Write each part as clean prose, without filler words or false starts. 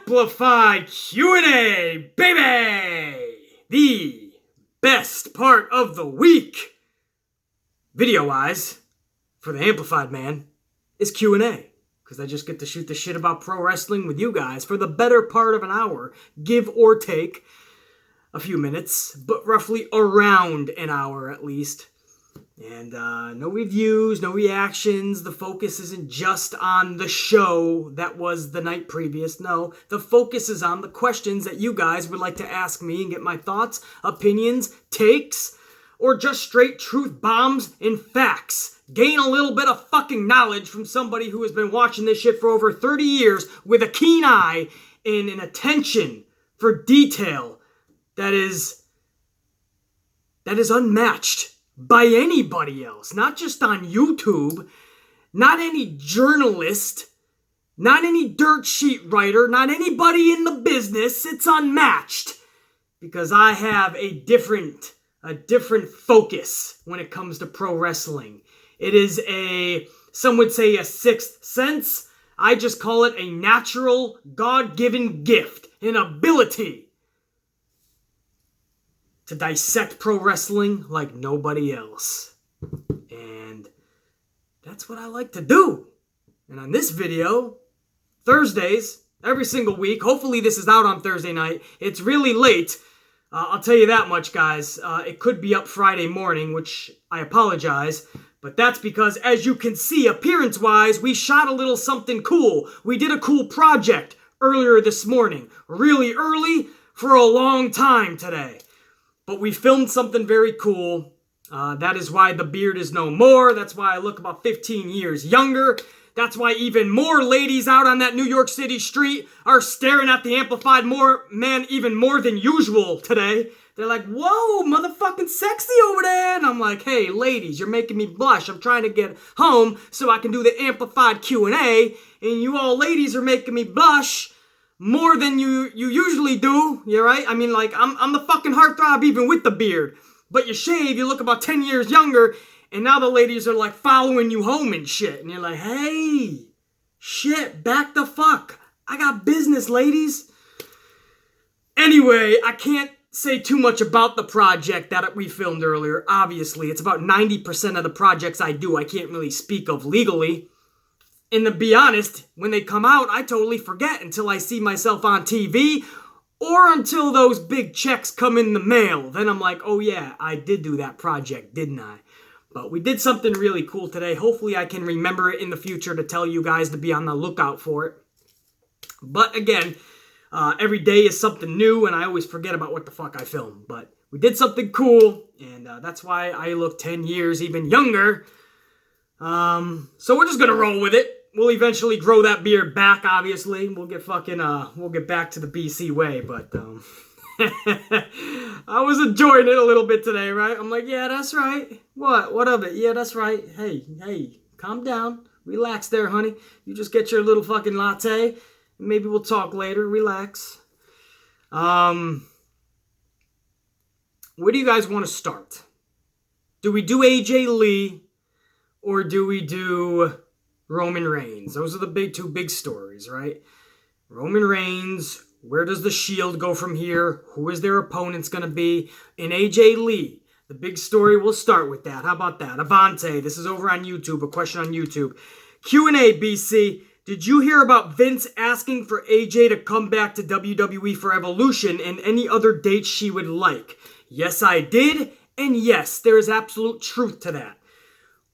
Amplified Q&A, baby! The best part of the week, video-wise, for the Amplified man, is Q&A. Because I just get to shoot the shit about pro wrestling with you guys for the better part of an hour, give or take a few minutes, but roughly around an hour at least. And no reviews, no reactions. The focus isn't just on the show that was the night previous. No, the focus is on the questions that you guys would like to ask me and get my thoughts, opinions, takes, or just straight truth bombs and facts. Gain a little bit of fucking knowledge from somebody who has been watching this shit for over 30 years with a keen eye and an attention for detail that is unmatched by anybody else. Not just on YouTube, not any journalist, not any dirt sheet writer, not anybody in the business. It's unmatched because I have a different focus when it comes to pro wrestling. It is some would say a sixth sense. I just call it a natural, God-given gift, an ability to dissect pro wrestling like nobody else. And that's what I like to do. And on this video, Thursdays, every single week, hopefully this is out on Thursday night. It's really late. I'll tell you that much, guys. It could be up Friday morning, which I apologize. But that's because, as you can see, appearance-wise, we shot a little something cool. We did a cool project earlier this morning. Really early for a long time today. But we filmed something very cool. That is why the beard is no more. That's why I look about 15 years younger. That's why even more ladies out on that New York City street are staring at the Amplified man even more than usual today. They're like, whoa, motherfucking sexy over there. And I'm like, hey, ladies, you're making me blush. I'm trying to get home so I can do the Amplified Q&A. And you all ladies are making me blush more than you usually do. You right? I mean, like, I'm the fucking heartthrob even with the beard. But you shave, you look about 10 years younger. And now the ladies are like following you home and shit. And you're like, hey, shit, back the fuck. I got business, ladies. Anyway, I can't say too much about the project that we filmed earlier. Obviously, it's about 90% of the projects I do I can't really speak of legally. And to be honest, when they come out, I totally forget until I see myself on TV or until those big checks come in the mail. Then I'm like, oh yeah, I did do that project, didn't I? But we did something really cool today. Hopefully I can remember it in the future to tell you guys to be on the lookout for it. But again, every day is something new, and I always forget about what the fuck I filmed. But we did something cool, and that's why I look 10 years even younger. So we're just gonna roll with it. We'll eventually grow that beard back, obviously. We'll get back to the BC way, but I was enjoying it a little bit today, right? I'm like, yeah, that's right. What of it? Yeah, that's right. Hey, calm down. Relax there, honey. You just get your little fucking latte. Maybe we'll talk later. Relax. Where do you guys want to start? Do we do AJ Lee or do we do Roman Reigns? Those are the two big stories, right? Roman Reigns, where does the Shield go from here? Who is their opponents going to be? And AJ Lee, the big story, we'll start with that. How about that? Avante, this is over on YouTube, a question on YouTube. Q&A, BC. Did you hear about Vince asking for AJ to come back to WWE for Evolution and any other dates she would like? Yes, I did, and yes, there is absolute truth to that.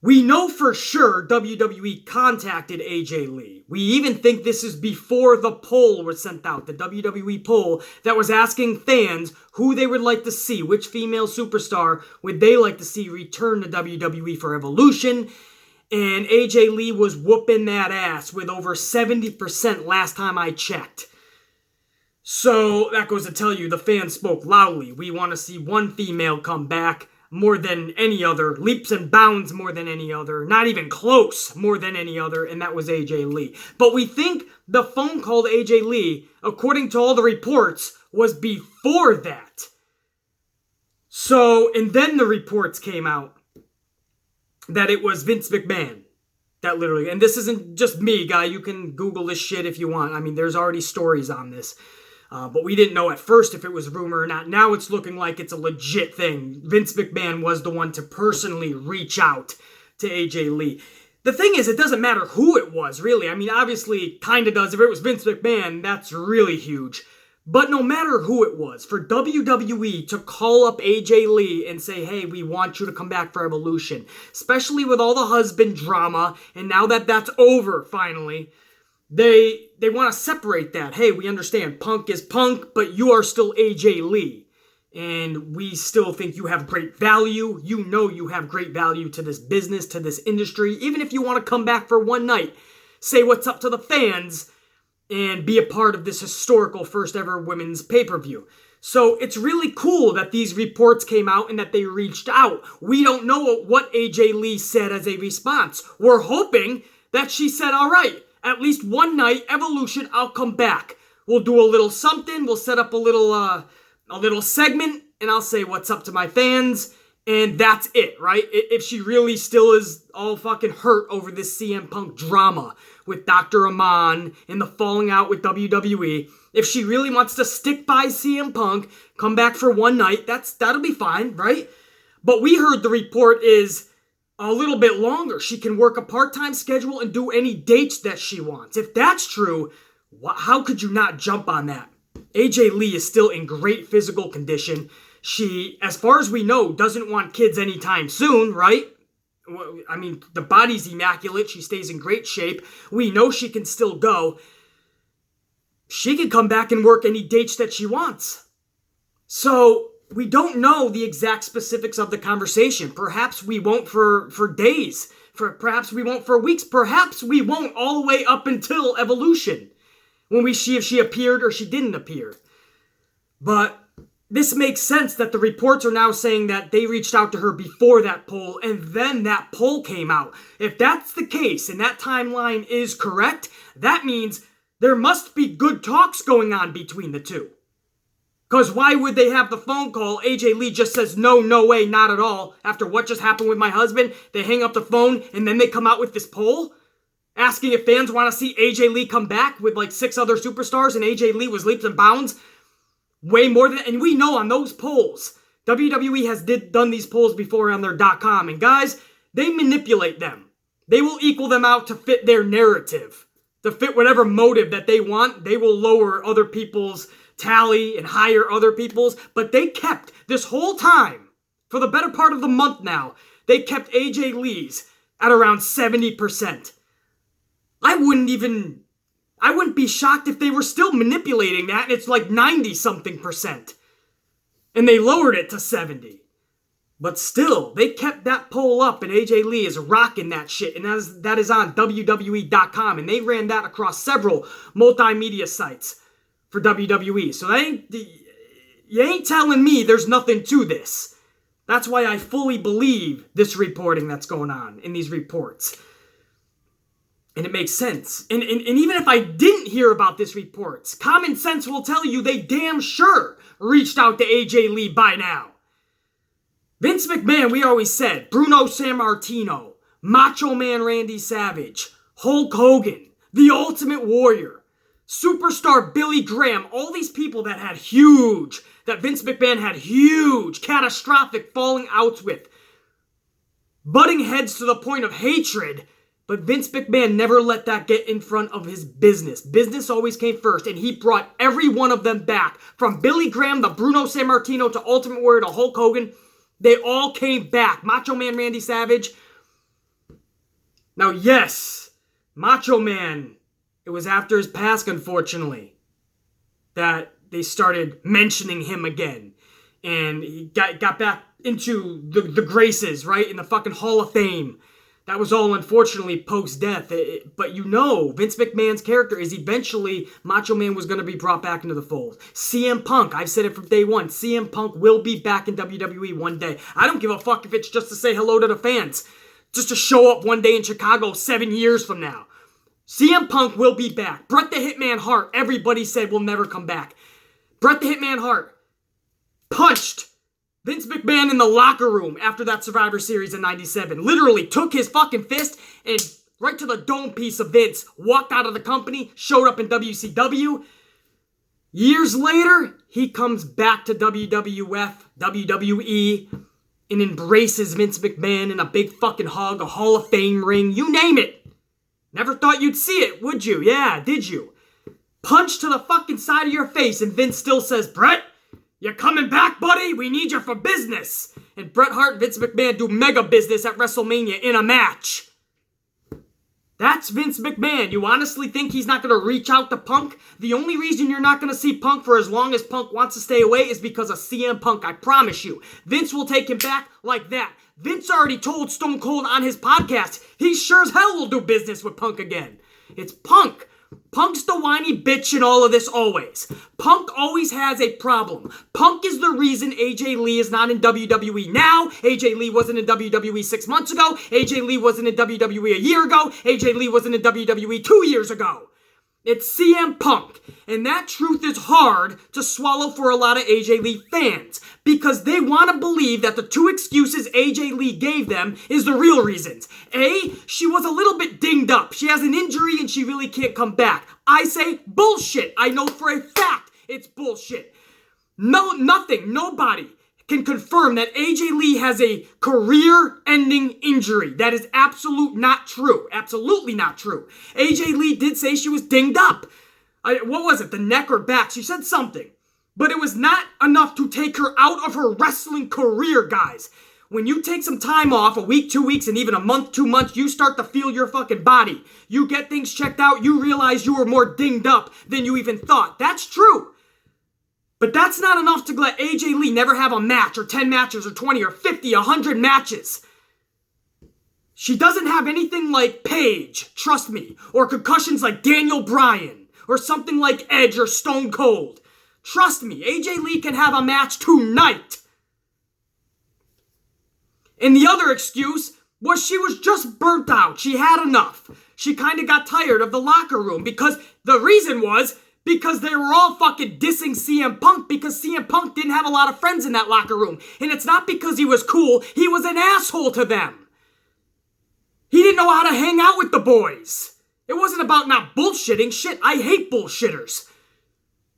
We know for sure WWE contacted AJ Lee. We even think this is before the poll was sent out, the WWE poll that was asking fans who they would like to see, which female superstar would they like to see return to WWE for Evolution. And AJ Lee was whooping that ass with over 70% last time I checked. So that goes to tell you the fans spoke loudly. We want to see one female come back more than any other, leaps and bounds more than any other, not even close more than any other, and that was AJ Lee. But we think the phone call to AJ Lee, according to all the reports, was before that. So, and then the reports came out that it was Vince McMahon That literally, and this isn't just me, guy. You can Google this shit if you want. I mean, there's already stories on this. But we didn't know at first if it was rumor or not. Now it's looking like it's a legit thing. Vince McMahon was the one to personally reach out to AJ Lee. The thing is, it doesn't matter who it was, really. I mean, obviously, kind of does. If it was Vince McMahon, that's really huge. But no matter who it was, for WWE to call up AJ Lee and say, hey, we want you to come back for Evolution, especially with all the husband drama, and now that that's over, finally, they want to separate that. Hey, we understand Punk is Punk, but you are still AJ Lee. And we still think you have great value. You know you have great value to this business, to this industry. Even if you want to come back for one night, say what's up to the fans, and be a part of this historical first ever women's pay-per-view. So it's really cool that these reports came out and that they reached out. We don't know what AJ Lee said as a response. We're hoping that she said, all right, at least one night, Evolution, I'll come back. We'll do a little something. We'll set up a little segment, and I'll say what's up to my fans, and that's it, right? If she really still is all fucking hurt over this CM Punk drama with Dr. Amann and the falling out with WWE, if she really wants to stick by CM Punk, come back for one night, that'll be fine, right? But we heard the report is a little bit longer. She can work a part-time schedule and do any dates that she wants. If that's true, how could you not jump on that? AJ Lee is still in great physical condition. She, as far as we know, doesn't want kids anytime soon, right? I mean, the body's immaculate. She stays in great shape. We know she can still go. She can come back and work any dates that she wants. So we don't know the exact specifics of the conversation. Perhaps we won't for days. Perhaps we won't for weeks. Perhaps we won't all the way up until Evolution, when we see if she appeared or she didn't appear. But this makes sense that the reports are now saying that they reached out to her before that poll, and then that poll came out. If that's the case, and that timeline is correct, that means there must be good talks going on between the two. Because why would they have the phone call? AJ Lee just says, no way, not at all. After what just happened with my husband, they hang up the phone, and then they come out with this poll? Asking if fans want to see AJ Lee come back with like 6 other superstars, and AJ Lee was leaps and bounds way more than, and we know on those polls, WWE has done these polls before on their .com, and guys, they manipulate them. They will equal them out to fit their narrative, to fit whatever motive that they want. They will lower other people's tally and higher other people's, but they kept this whole time, for the better part of the month now, they kept AJ Lee's at around 70%. I wouldn't be shocked if they were still manipulating that and it's like 90-something%. And they lowered it to 70. But still, they kept that poll up and AJ Lee is rocking that shit. And that is on WWE.com. And they ran that across several multimedia sites for WWE. So you ain't telling me there's nothing to this. That's why I fully believe this reporting that's going on in these reports. And it makes sense. And even if I didn't hear about this reports, common sense will tell you they damn sure reached out to AJ Lee by now. Vince McMahon, we always said, Bruno Sammartino, Macho Man Randy Savage, Hulk Hogan, The Ultimate Warrior, Superstar Billy Graham, all these people that Vince McMahon had huge, catastrophic falling outs with, butting heads to the point of hatred. But Vince McMahon never let that get in front of his business. Business always came first, and he brought every one of them back. From Billy Graham to Bruno Sammartino to Ultimate Warrior to Hulk Hogan, they all came back. Macho Man Randy Savage. Now, yes, Macho Man, it was after his pass, unfortunately, that they started mentioning him again. And he got back into the graces, right? In the fucking Hall of Fame. That was all, unfortunately, post-death. But you know, Vince McMahon's character is eventually Macho Man was going to be brought back into the fold. CM Punk, I've said it from day one, CM Punk will be back in WWE one day. I don't give a fuck if it's just to say hello to the fans. Just to show up one day in Chicago 7 years from now. CM Punk will be back. Bret the Hitman Hart, everybody said will never come back. Bret the Hitman Hart punched Vince McMahon in the locker room after that Survivor Series in 97. Literally took his fucking fist and right to the dome piece of Vince, walked out of the company, showed up in WCW. Years later, he comes back to WWF, WWE, and embraces Vince McMahon in a big fucking hug, a Hall of Fame ring, you name it. Never thought you'd see it, would you? Yeah, did you? Punch to the fucking side of your face, and Vince still says, Bret, you coming back, buddy? We need you for business. And Bret Hart and Vince McMahon do mega business at WrestleMania in a match. That's Vince McMahon. You honestly think he's not going to reach out to Punk? The only reason you're not going to see Punk for as long as Punk wants to stay away is because of CM Punk, I promise you. Vince will take him back like that. Vince already told Stone Cold on his podcast he sure as hell will do business with Punk again. It's Punk. Punk's the whiny bitch in all of this always. Punk always has a problem. Punk is the reason AJ Lee is not in WWE now. AJ Lee wasn't in WWE 6 months ago. AJ Lee wasn't in WWE a year ago. AJ Lee wasn't in WWE 2 years ago. It's CM Punk. And that truth is hard to swallow for a lot of AJ Lee fans because they want to believe that the two excuses AJ Lee gave them is the real reasons. A, she was a little bit dinged up. She has an injury and she really can't come back. I say bullshit. I know for a fact it's bullshit. Nobody can confirm that AJ Lee has a career-ending injury. That is absolutely not true. Absolutely not true. AJ Lee did say she was dinged up. What was it? The neck or back? She said something. But it was not enough to take her out of her wrestling career, guys. When you take some time off, a week, 2 weeks, and even a month, 2 months, you start to feel your fucking body. You get things checked out, you realize you were more dinged up than you even thought. That's true. But that's not enough to let AJ Lee never have a match, or 10 matches, or 20, or 50, 100 matches. She doesn't have anything like Paige, trust me, or concussions like Daniel Bryan, or something like Edge or Stone Cold. Trust me, AJ Lee can have a match tonight. And the other excuse was she was just burnt out. She had enough. She kind of got tired of the locker room because the reason was because they were all fucking dissing CM Punk because CM Punk didn't have a lot of friends in that locker room. And it's not because he was cool. He was an asshole to them. He didn't know how to hang out with the boys. It wasn't about not bullshitting. Shit, I hate bullshitters.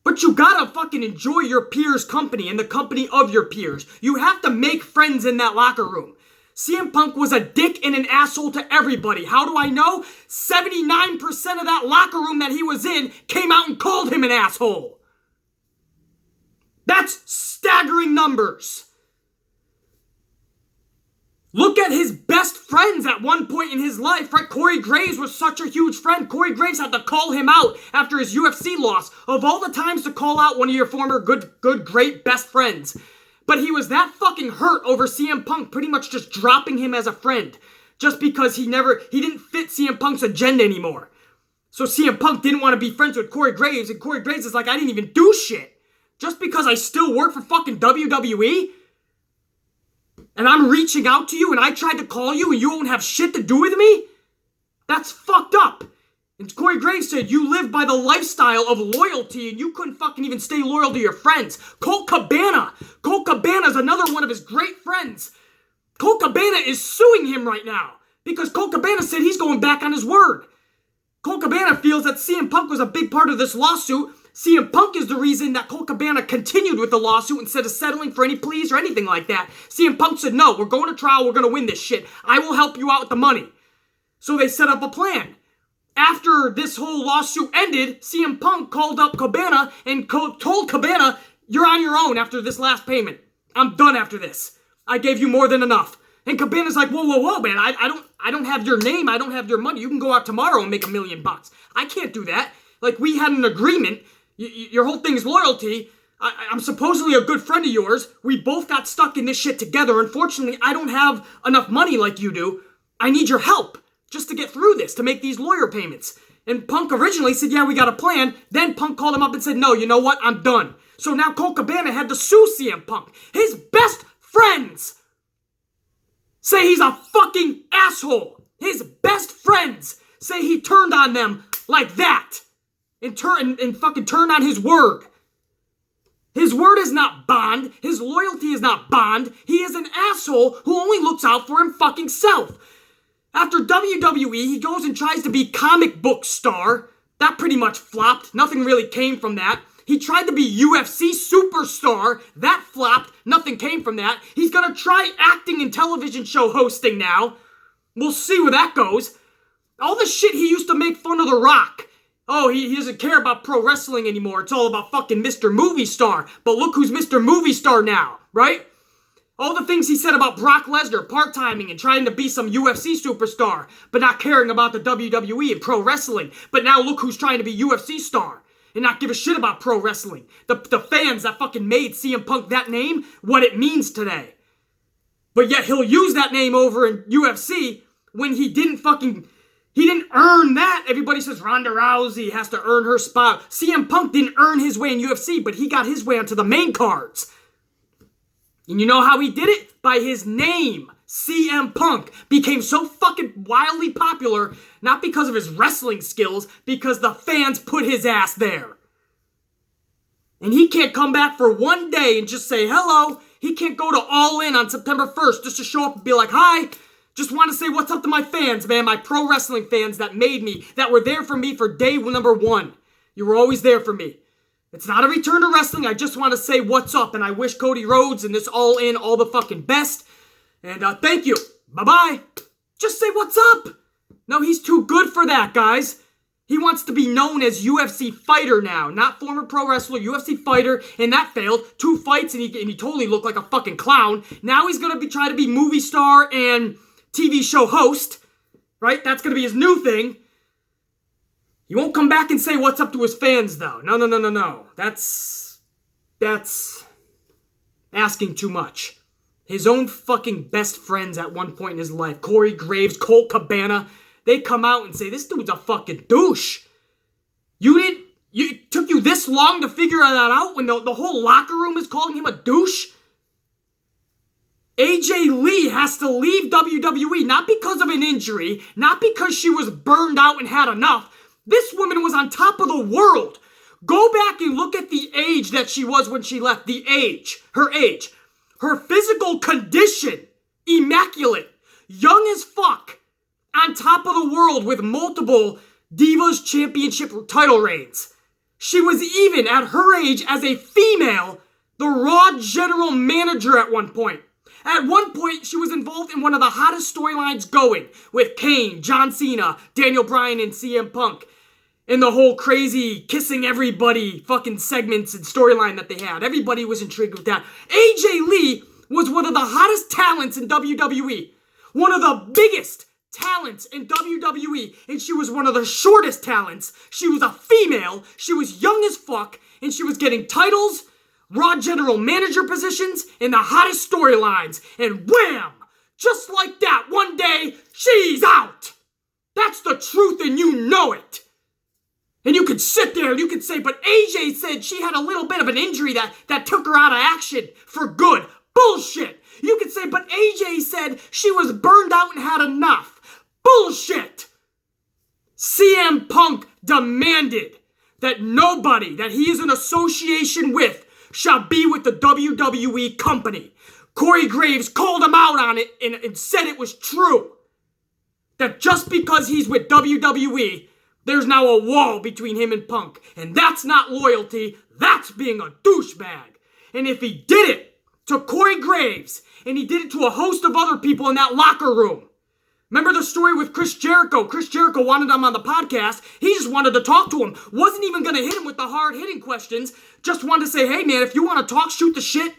But you gotta fucking enjoy your peers' company and the company of your peers. You have to make friends in that locker room. CM Punk was a dick and an asshole to everybody. How do I know? 79% of that locker room that he was in came out and called him an asshole. That's staggering numbers. Look at his best friends at one point in his life, right? Corey Graves was such a huge friend. Corey Graves had to call him out after his UFC loss. Of all the times to call out one of your former good, great best friends. But he was that fucking hurt over CM Punk pretty much just dropping him as a friend. Just because he didn't fit CM Punk's agenda anymore. So CM Punk didn't want to be friends with Corey Graves, and Corey Graves is like, I didn't even do shit. Just because I still work for fucking WWE? And I'm reaching out to you and I tried to call you and you won't have shit to do with me? That's fucked up. And Corey Graves said you live by the lifestyle of loyalty and you couldn't fucking even stay loyal to your friends. Colt Cabana. Colt Cabana is another one of his great friends. Colt Cabana is suing him right now because Colt Cabana said he's going back on his word. Colt Cabana feels that CM Punk was a big part of this lawsuit. CM Punk is the reason that Colt Cabana continued with the lawsuit instead of settling for any pleas or anything like that. CM Punk said, no, we're going to trial, we're going to win this shit. I will help you out with the money. So they set up a plan. After this whole lawsuit ended, CM Punk called up Cabana and told Cabana, you're on your own after this last payment. I'm done after this. I gave you more than enough. And Cabana's like, whoa, man, I don't have your name, I don't have your money. You can go out tomorrow and make $1 million. I can't do that. Like, we had an agreement. Your whole thing is loyalty. I'm supposedly a good friend of yours. We both got stuck in this shit together. Unfortunately, I don't have enough money like you do. I need your help just to get through this, to make these lawyer payments. And Punk originally said, yeah, we got a plan. Then Punk called him up and said, no, you know what? I'm done. So now Colt Cabana had to sue CM Punk. His best friends say he's a fucking asshole. His best friends say he turned on them like that. And fucking turned on his word. His word is not bond. His loyalty is not bond. He is an asshole who only looks out for him fucking self. After WWE, he goes and tries to be comic book star. That pretty much flopped. Nothing really came from that. He tried to be UFC superstar. That flopped. Nothing came from that. He's gonna try acting and television show hosting now. We'll see where that goes. All the shit he used to make fun of The Rock. Oh, he doesn't care about pro wrestling anymore. It's all about fucking Mr. Movie Star. But look who's Mr. Movie Star now, right? All the things he said about Brock Lesnar, part-timing and trying to be some UFC superstar, but not caring about the WWE and pro wrestling. But now look who's trying to be UFC star and not give a shit about pro wrestling. The fans that fucking made CM Punk that name, what it means today. But yet he'll use that name over in UFC when he didn't earn that. Everybody says Ronda Rousey has to earn her spot. CM Punk didn't earn his way in UFC, but he got his way onto the main cards. And you know how he did it? By his name. CM Punk became so fucking wildly popular, not because of his wrestling skills, because the fans put his ass there. And he can't come back for one day and just say hello. He can't go to All In on September 1st just to show up and be like, hi, just want to say what's up to my fans, man, my pro wrestling fans that made me, that were there for me for day number one. You were always there for me. It's not a return to wrestling. I just want to say what's up, and I wish Cody Rhodes and this All In all the fucking best. And thank you. Bye-bye. Just say what's up. No, he's too good for that, guys. He wants to be known as UFC fighter now, not former pro wrestler, UFC fighter, and that failed. 2 fights, and he totally looked like a fucking clown. Now he's going to try to be movie star and TV show host, right? That's going to be his new thing. He won't come back and say what's up to his fans, though. No. That's asking too much. His own fucking best friends at one point in his life, Corey Graves, Colt Cabana, they come out and say, this dude's a fucking douche. It took you this long to figure that out when the whole locker room is calling him a douche? AJ Lee has to leave WWE, not because of an injury, not because she was burned out and had enough. This woman was on top of the world. Go back and look at the age that she was when she left. Her age. Her physical condition, immaculate, young as fuck, on top of the world with multiple Divas Championship title reigns. She was even, at her age, as a female, the Raw general manager at one point. At one point, she was involved in one of the hottest storylines going with Kane, John Cena, Daniel Bryan, and CM Punk. And the whole crazy kissing everybody fucking segments and storyline that they had. Everybody was intrigued with that. AJ Lee was one of the hottest talents in WWE. One of the biggest talents in WWE. And she was one of the shortest talents. She was a female. She was young as fuck. And she was getting titles, Raw general manager positions, and the hottest storylines. And wham! Just like that, one day, she's out. That's the truth and you know it. And you could sit there and you could say, but AJ said she had a little bit of an injury that took her out of action for good. Bullshit. You could say, but AJ said she was burned out and had enough. Bullshit. CM Punk demanded that nobody that he is in association with shall be with the WWE company. Corey Graves called him out on it and said it was true. That just because he's with WWE, there's now a wall between him and Punk. And that's not loyalty, that's being a douchebag. And if he did it to Corey Graves, and he did it to a host of other people in that locker room. Remember the story with Chris Jericho? Chris Jericho wanted him on the podcast. He just wanted to talk to him. Wasn't even going to hit him with the hard-hitting questions. Just wanted to say, hey man, if you want to talk, shoot the shit.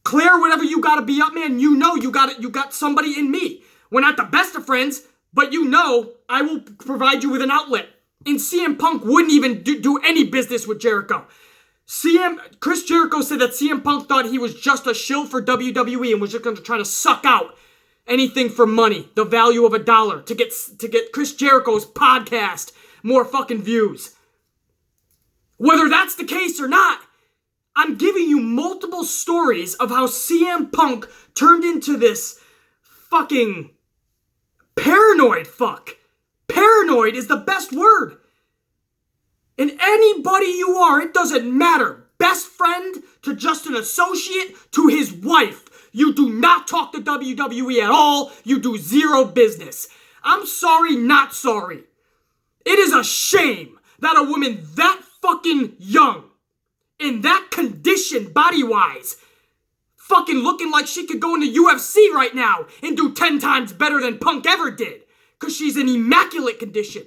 Clear whatever you got to be up, man. You know you got somebody in me. We're not the best of friends, but you know I will provide you with an outlet. And CM Punk wouldn't even do any business with Jericho. Chris Jericho said that CM Punk thought he was just a shill for WWE and was just going to try to suck out anything for money, the value of $1, to get Chris Jericho's podcast more fucking views. Whether that's the case or not, I'm giving you multiple stories of how CM Punk turned into this fucking paranoid fuck. Paranoid is the best word. And anybody you are, it doesn't matter. Best friend to just an associate to his wife. You do not talk to WWE at all. You do zero business. I'm sorry, not sorry. It is a shame that a woman that fucking young, in that condition body-wise, fucking looking like she could go into UFC right now and do 10 times better than Punk ever did. Because she's in immaculate condition.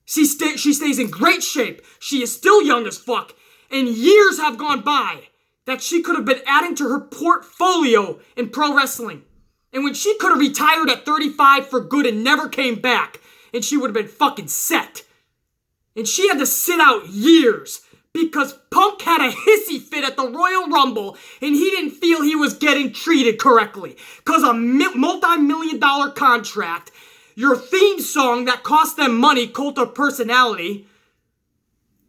She stays in great shape. She is still young as fuck. And years have gone by that she could have been adding to her portfolio in pro wrestling. And when she could have retired at 35 for good and never came back, and she would have been fucking set. And she had to sit out years because Punk had a hissy fit at the Royal Rumble and he didn't feel he was getting treated correctly. Because a multi-million-dollar contract, your theme song that cost them money, Cult of Personality,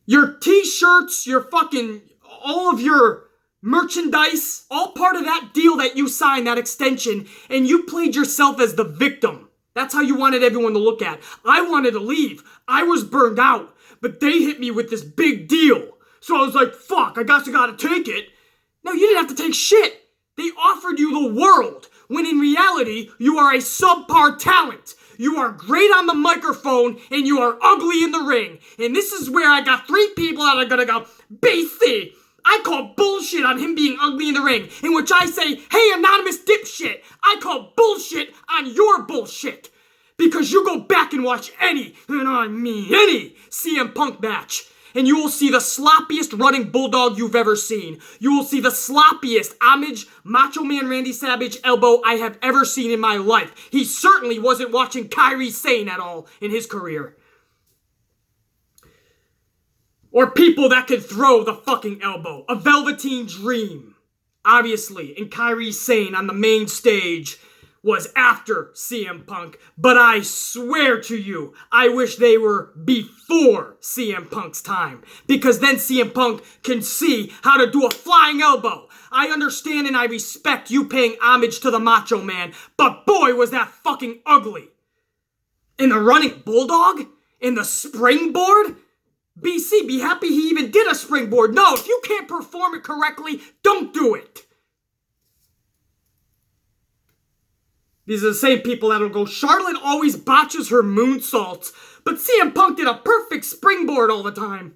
your t-shirts, your fucking, all of your merchandise, all part of that deal that you signed, that extension, and you played yourself as the victim. That's how you wanted everyone to look at. I wanted to leave. I was burned out. But they hit me with this big deal. So I was like, fuck, I guess I gotta take it. No, you didn't have to take shit. They offered you the world, when in reality, you are a subpar talent. You are great on the microphone, and you are ugly in the ring. And this is where I got 3 people that are gonna go, BC, I call bullshit on him being ugly in the ring. In which I say, hey, anonymous dipshit, I call bullshit on your bullshit. Because you go back and watch any, and I mean any, CM Punk match, and you will see the sloppiest running bulldog you've ever seen. You will see the sloppiest homage Macho Man Randy Savage elbow I have ever seen in my life. He certainly wasn't watching Kairi Sane at all in his career. Or people that could throw the fucking elbow. A Velveteen Dream, obviously, and Kairi Sane on the main stage was after CM Punk, but I swear to you, I wish they were before CM Punk's time, because then CM Punk can see how to do a flying elbow. I understand and I respect you paying homage to the Macho Man, but boy was that fucking ugly. In the running bulldog? In the springboard? BC, be happy he even did a springboard. No, if you can't perform it correctly, don't do it. These are the same people that'll go, Charlotte always botches her moonsaults, but CM Punk did a perfect springboard all the time.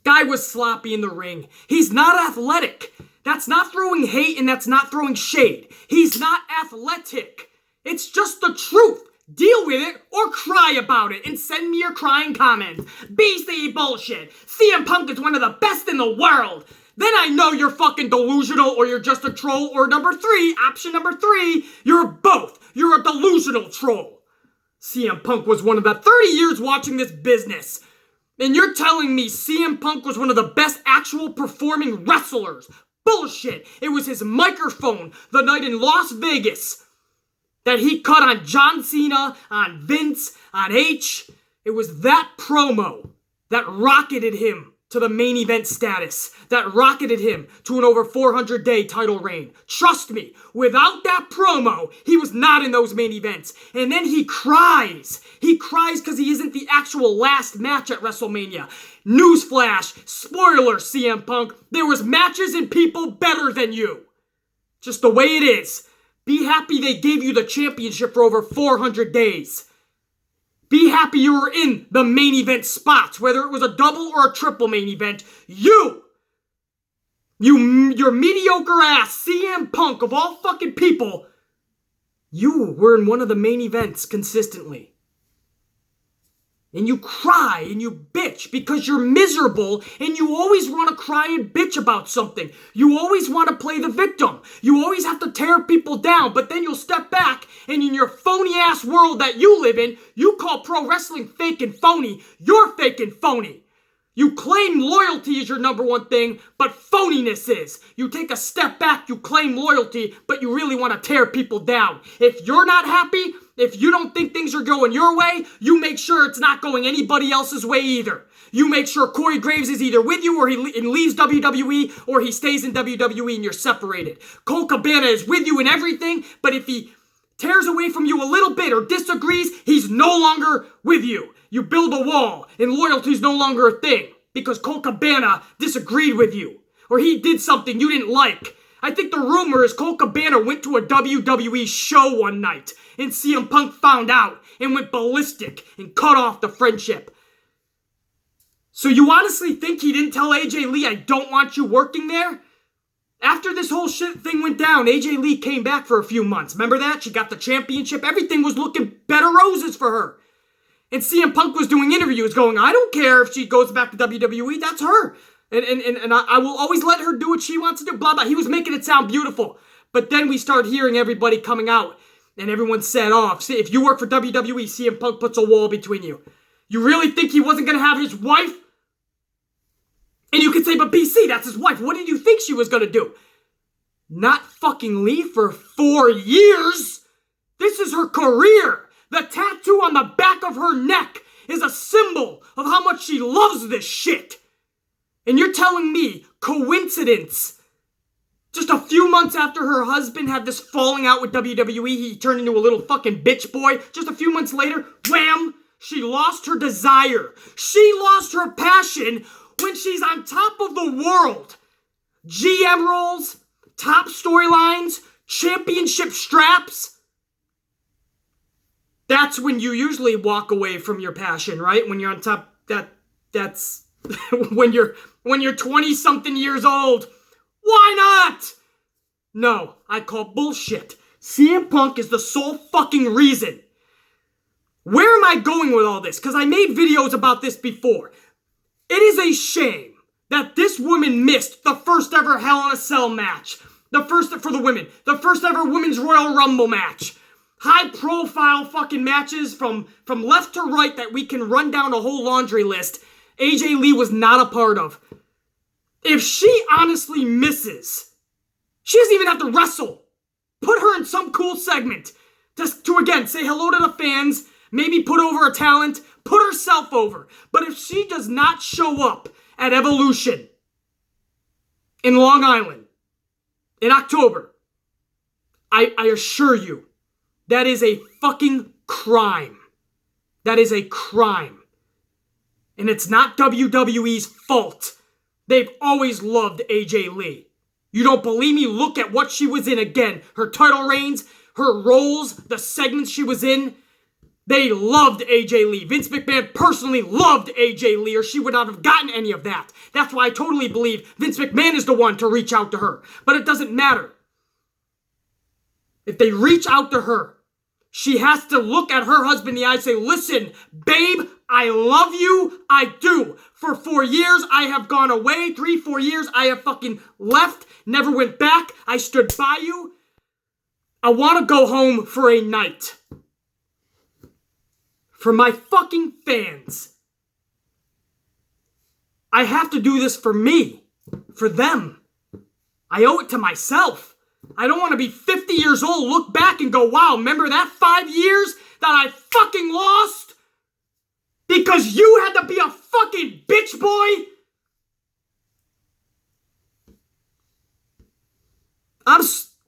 Guy was sloppy in the ring. He's not athletic. That's not throwing hate and that's not throwing shade. He's not athletic. It's just the truth. Deal with it or cry about it and send me your crying comments. BC bullshit. CM Punk is one of the best in the world. Then I know you're fucking delusional or you're just a troll, or option number 3, you're both. You're a delusional troll. CM Punk was one of the 30 years watching this business. And you're telling me CM Punk was one of the best actual performing wrestlers. Bullshit. It was his microphone the night in Las Vegas that he cut on John Cena, on Vince, on H. It was that promo that rocketed him to the main event status, that rocketed him to an over 400-day title reign. Trust me, without that promo, he was not in those main events. And then he cries. He cries because he isn't the actual last match at WrestleMania. Newsflash, spoiler, CM Punk, there was matches and people better than you. Just the way it is. Be happy they gave you the championship for over 400 days. Be happy you were in the main event spots, whether it was a double or a triple main event. Your mediocre ass CM Punk of all fucking people, you were in one of the main events consistently. And you cry and you bitch because you're miserable and you always want to cry and bitch about something. You always want to play the victim. You always have to tear people down, but then you'll step back and in your phony ass world that you live in, you call pro wrestling fake and phony. You're fake and phony. You claim loyalty is your number one thing, but phoniness is. You take a step back, you claim loyalty, but you really want to tear people down. If you're not happy, if you don't think things are going your way, you make sure it's not going anybody else's way either. You make sure Corey Graves is either with you or he leaves WWE or he stays in WWE and you're separated. Colt Cabana is with you in everything, but if he tears away from you a little bit or disagrees, he's no longer with you. You build a wall, and loyalty is no longer a thing because Colt Cabana disagreed with you, or he did something you didn't like. I think the rumor is Colt Cabana went to a WWE show one night and CM Punk found out and went ballistic and cut off the friendship. So you honestly think he didn't tell AJ Lee, I don't want you working there? After this whole shit thing went down, AJ Lee came back for a few months. Remember that? She got the championship. Everything was looking better roses for her. And CM Punk was doing interviews going, I don't care if she goes back to WWE. That's her. And I will always let her do what she wants to do, blah, blah. He was making it sound beautiful. But then we start hearing everybody coming out. And everyone said, oh, if you work for WWE, CM Punk puts a wall between you. You really think he wasn't going to have his wife? And you could say, but BC, that's his wife. What did you think she was going to do? Not fucking leave for 4 years? This is her career. The tattoo on the back of her neck is a symbol of how much she loves this shit. And you're telling me, coincidence, just a few months after her husband had this falling out with WWE, he turned into a little fucking bitch boy. Just a few months later, wham, she lost her desire. She lost her passion when she's on top of the world. GM roles, top storylines, championship straps. That's when you usually walk away from your passion, right? When you're on top, that's when you're 20-something years old. Why not? No, I call bullshit. CM Punk is the sole fucking reason. Where am I going with all this? Because I made videos about this before. It is a shame that this woman missed the first ever Hell in a Cell match. The first for the women. The first ever Women's Royal Rumble match. High profile fucking matches from left to right that we can run down a whole laundry list. AJ Lee was not a part of. If she honestly misses, she doesn't even have to wrestle. Put her in some cool segment. Just to again, say hello to the fans. Maybe put over a talent. Put herself over. But if she does not show up at Evolution in Long Island in October, I assure you, that is a fucking crime. That is a crime. And it's not WWE's fault. They've always loved AJ Lee. You don't believe me? Look at what she was in again. Her title reigns, her roles, the segments she was in. They loved AJ Lee. Vince McMahon personally loved AJ Lee, or she would not have gotten any of that. That's why I totally believe Vince McMahon is the one to reach out to her. But it doesn't matter. If they reach out to her, she has to look at her husband in the eye and say, listen, babe, I love you. I do. For 4 years, I have gone away. 3-4 years, I have fucking left. Never went back. I stood by you. I want to go home for a night. For my fucking fans. I have to do this for me. For them. I owe it to myself. I don't want to be 50 years old, look back and go, wow, remember that 5 years that I fucking lost? Because you had to be a fucking bitch boy? I'm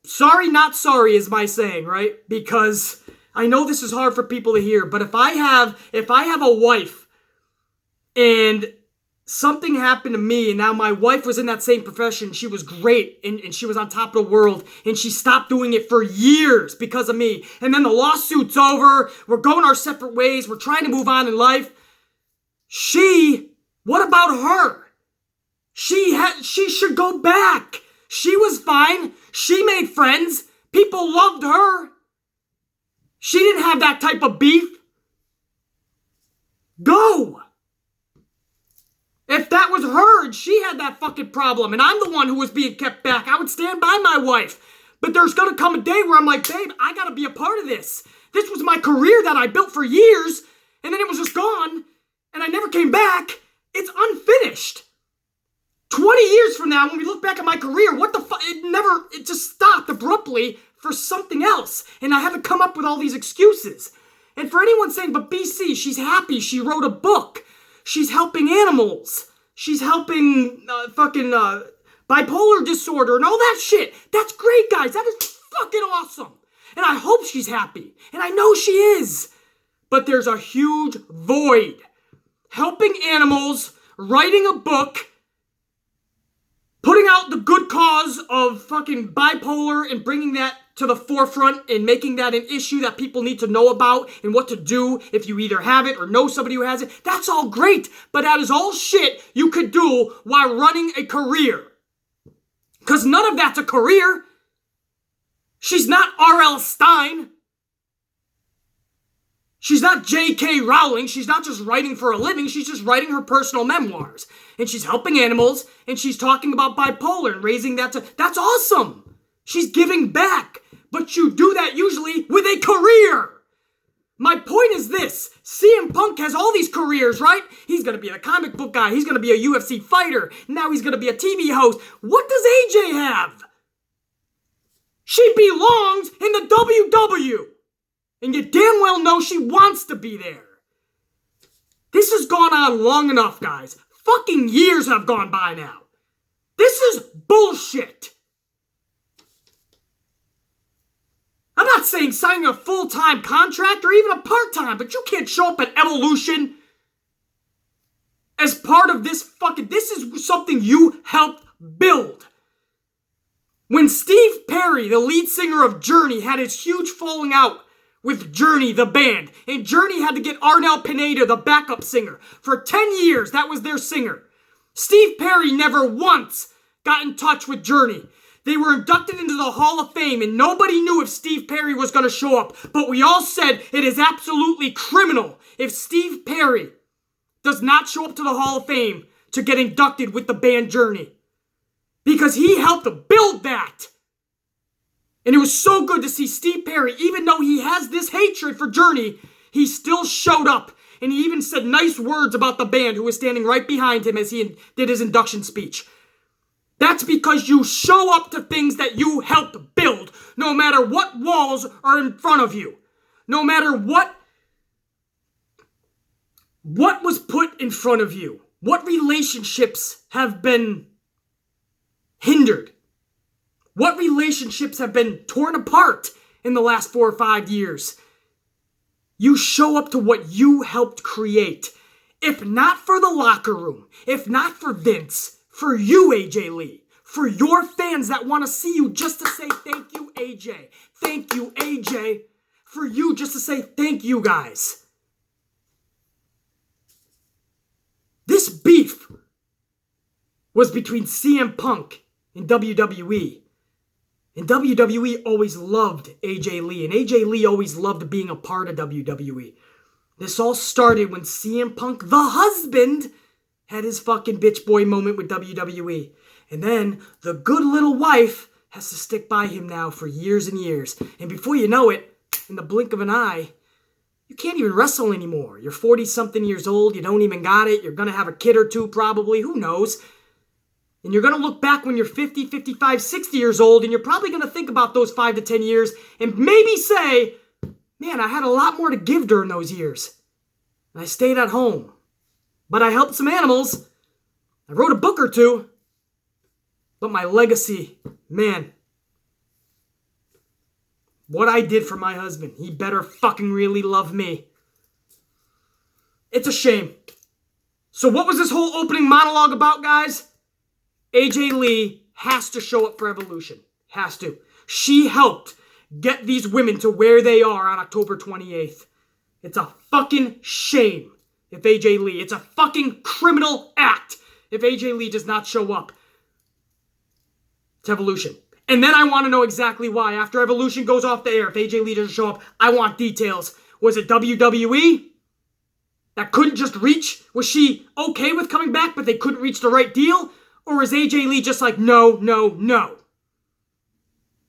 sorry, not sorry is my saying, right? Because I know this is hard for people to hear, but if I have a wife and something happened to me, and now my wife was in that same profession, she was great, and she was on top of the world, and she stopped doing it for years because of me, and then the lawsuit's over, we're going our separate ways, we're trying to move on in life. What about her? She should go back. She was fine. She made friends. People loved her. She didn't have that type of beef. Go. If that was her and she had that fucking problem and I'm the one who was being kept back, I would stand by my wife. But there's gonna come a day where I'm like, babe, I gotta be a part of this. This was my career that I built for years, and then it was just gone, and I never came back. It's unfinished. 20 years from now, when we look back at my career, what the fuck? It just stopped abruptly for something else. And I had to come up with all these excuses. And for anyone saying, but BC, she's happy, she wrote a book. She's helping animals. She's helping bipolar disorder and all that shit. That's great, guys. That is fucking awesome. And I hope she's happy. And I know she is. But there's a huge void. Helping animals, writing a book, putting out the good cause of fucking bipolar and bringing that to the forefront and making that an issue that people need to know about and what to do if you either have it or know somebody who has it. That's all great, but that is all shit you could do while running a career. Because none of that's a career. She's not R.L. Stine. She's not J.K. Rowling. She's not just writing for a living. She's just writing her personal memoirs. And she's helping animals, and she's talking about bipolar and raising that to... That's awesome. She's giving back. But you do that usually with a career. My point is this. CM Punk has all these careers, right? He's going to be a comic book guy. He's going to be a UFC fighter. Now he's going to be a TV host. What does AJ have? She belongs in the WW. And you damn well know she wants to be there. This has gone on long enough, guys. Fucking years have gone by now. This is bullshit. I'm not saying signing a full-time contract or even a part-time, but you can't show up at Evolution as part of this fucking... This is something you helped build. When Steve Perry, the lead singer of Journey, had his huge falling out with Journey, the band, and Journey had to get Arnel Pineda, the backup singer. For 10 years, that was their singer. Steve Perry never once got in touch with Journey. They were inducted into the Hall of Fame, and nobody knew if Steve Perry was going to show up. But we all said it is absolutely criminal if Steve Perry does not show up to the Hall of Fame to get inducted with the band Journey. Because he helped build that. And it was so good to see Steve Perry, even though he has this hatred for Journey, he still showed up. And he even said nice words about the band who was standing right behind him as he did his induction speech. That's because you show up to things that you helped build, no matter what walls are in front of you. No matter what was put in front of you. What relationships have been hindered. What relationships have been torn apart in the last 4 or 5 years? You show up to what you helped create. If not for the locker room, if not for Vince, for you, AJ Lee, for your fans that want to see you just to say thank you, AJ. Thank you, AJ. For you just to say thank you, guys. This beef was between CM Punk and WWE. And WWE always loved AJ Lee. And AJ Lee always loved being a part of WWE. This all started when CM Punk, the husband, had his fucking bitch boy moment with WWE. And then the good little wife has to stick by him now for years and years. And before you know it, in the blink of an eye, you can't even wrestle anymore. You're 40-something years old. You don't even got it. You're going to have a kid or two probably. Who knows? And you're going to look back when you're 50, 55, 60 years old, and you're probably going to think about those 5 to 10 years and maybe say, man, I had a lot more to give during those years. And I stayed at home. But I helped some animals. I wrote a book or two. But my legacy, man, what I did for my husband, he better fucking really love me. It's a shame. So what was this whole opening monologue about, guys? AJ Lee has to show up for Evolution. Has to. She helped get these women to where they are on October 28th. It's a fucking shame if AJ Lee. It's a fucking criminal act if AJ Lee does not show up to Evolution. And then I want to know exactly why. After Evolution goes off the air, if AJ Lee doesn't show up, I want details. Was it WWE that couldn't just reach? Was she okay with coming back, but they couldn't reach the right deal? Or is AJ Lee just like, no, no, no?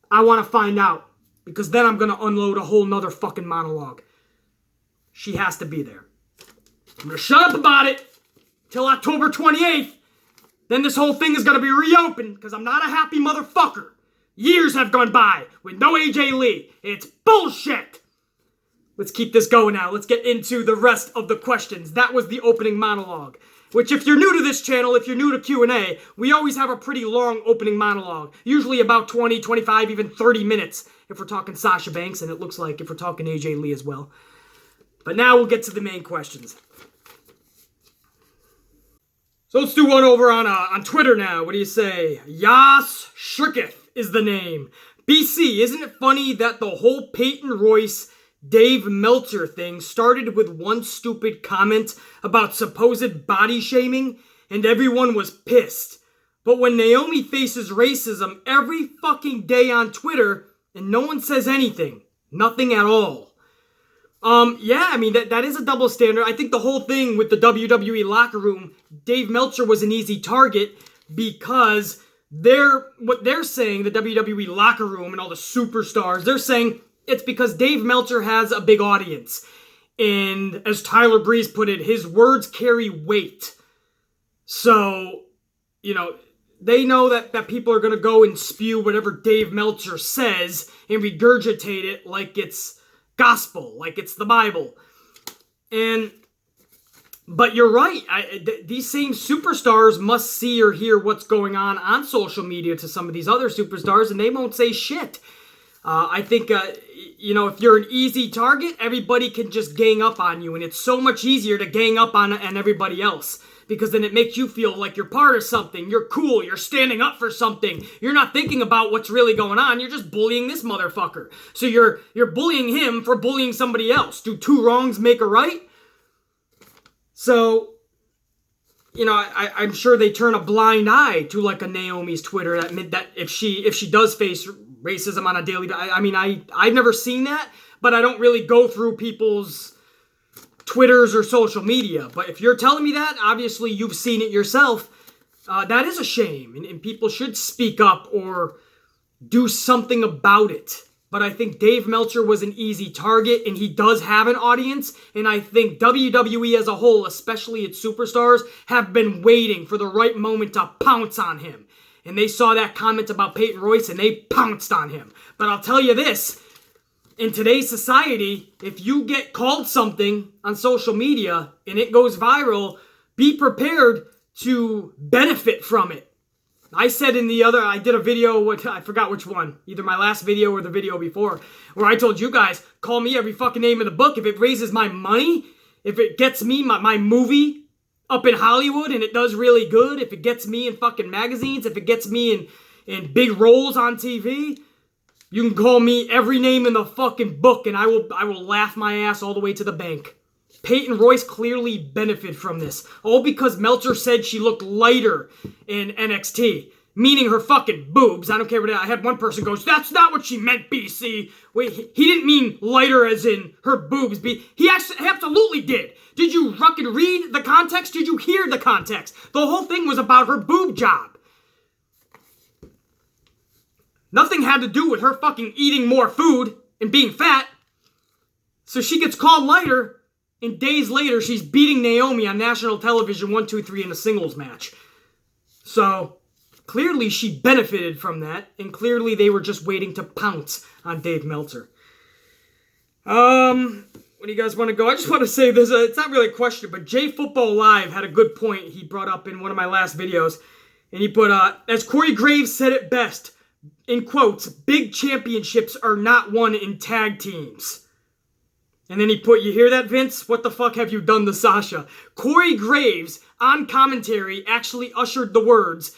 I want to find out. Because then I'm going to unload a whole nother fucking monologue. She has to be there. I'm going to shut up about it till October 28th. Then this whole thing is going to be reopened because I'm not a happy motherfucker. Years have gone by with no AJ Lee. It's bullshit. Let's keep this going now. Let's get into the rest of the questions. That was the opening monologue. Which, if you're new to this channel, if you're new to Q&A, we always have a pretty long opening monologue. Usually about 20, 25, even 30 minutes if we're talking Sasha Banks, and it looks like if we're talking AJ Lee as well. But now we'll get to the main questions. So let's do one over on Twitter now. What do you say? Yas Shirketh is the name. BC, isn't it funny that the whole Peyton Royce, Dave Meltzer thing started with one stupid comment about supposed body shaming and everyone was pissed? But when Naomi faces racism every fucking day on Twitter and no one says anything, nothing at all. Yeah, I mean, that is a double standard. I think the whole thing with the WWE locker room, Dave Meltzer was an easy target because what they're saying, the WWE locker room and all the superstars, they're saying it's because Dave Meltzer has a big audience. And as Tyler Breeze put it, his words carry weight. So, they know that people are going to go and spew whatever Dave Meltzer says and regurgitate it like it's gospel, like it's the Bible. But you're right. These same superstars must see or hear what's going on social media to some of these other superstars, and they won't say shit. I think, if you're an easy target, everybody can just gang up on you, and it's so much easier to gang up on everybody else, because then it makes you feel like you're part of something, you're cool, you're standing up for something, you're not thinking about what's really going on, you're just bullying this motherfucker. So you're bullying him for bullying somebody else. Do two wrongs make a right? So, I'm sure they turn a blind eye to like a Naomi's Twitter that if she does face racism on a daily basis. I mean, I've never seen that, but I don't really go through people's Twitters or social media. But if you're telling me that, obviously you've seen it yourself. That is a shame, and people should speak up or do something about it. But I think Dave Meltzer was an easy target, and he does have an audience. And I think WWE as a whole, especially its superstars, have been waiting for the right moment to pounce on him. And they saw that comment about Peyton Royce, and they pounced on him. But I'll tell you this, in today's society, if you get called something on social media and it goes viral, be prepared to benefit from it. I said I did a video, I forgot which one, either my last video or the video before, where I told you guys, call me every fucking name in the book. If it raises my money, if it gets me my movie up in Hollywood and it does really good, if it gets me in fucking magazines, if it gets me in big roles on TV, you can call me every name in the fucking book and I will laugh my ass all the way to the bank. Peyton Royce clearly benefited from this. All because Meltzer said she looked lighter in NXT. Meaning her fucking boobs. I don't care what I had one person goes, that's not what she meant, BC. Wait, he didn't mean lighter as in her boobs. He absolutely did. Did you fucking read the context? Did you hear the context? The whole thing was about her boob job. Nothing had to do with her fucking eating more food and being fat. So she gets called lighter, and days later she's beating Naomi on national television 1, 2, 3 in a singles match. So clearly she benefited from that, and clearly they were just waiting to pounce on Dave Meltzer. What do you guys want to go? I just want to say this, it's not really a question, but J Football Live had a good point he brought up in one of my last videos, and he put, as Corey Graves said it best, in quotes, big championships are not won in tag teams. And then he put, you hear that, Vince? What the fuck have you done to Sasha? Corey Graves, on commentary, actually ushered the words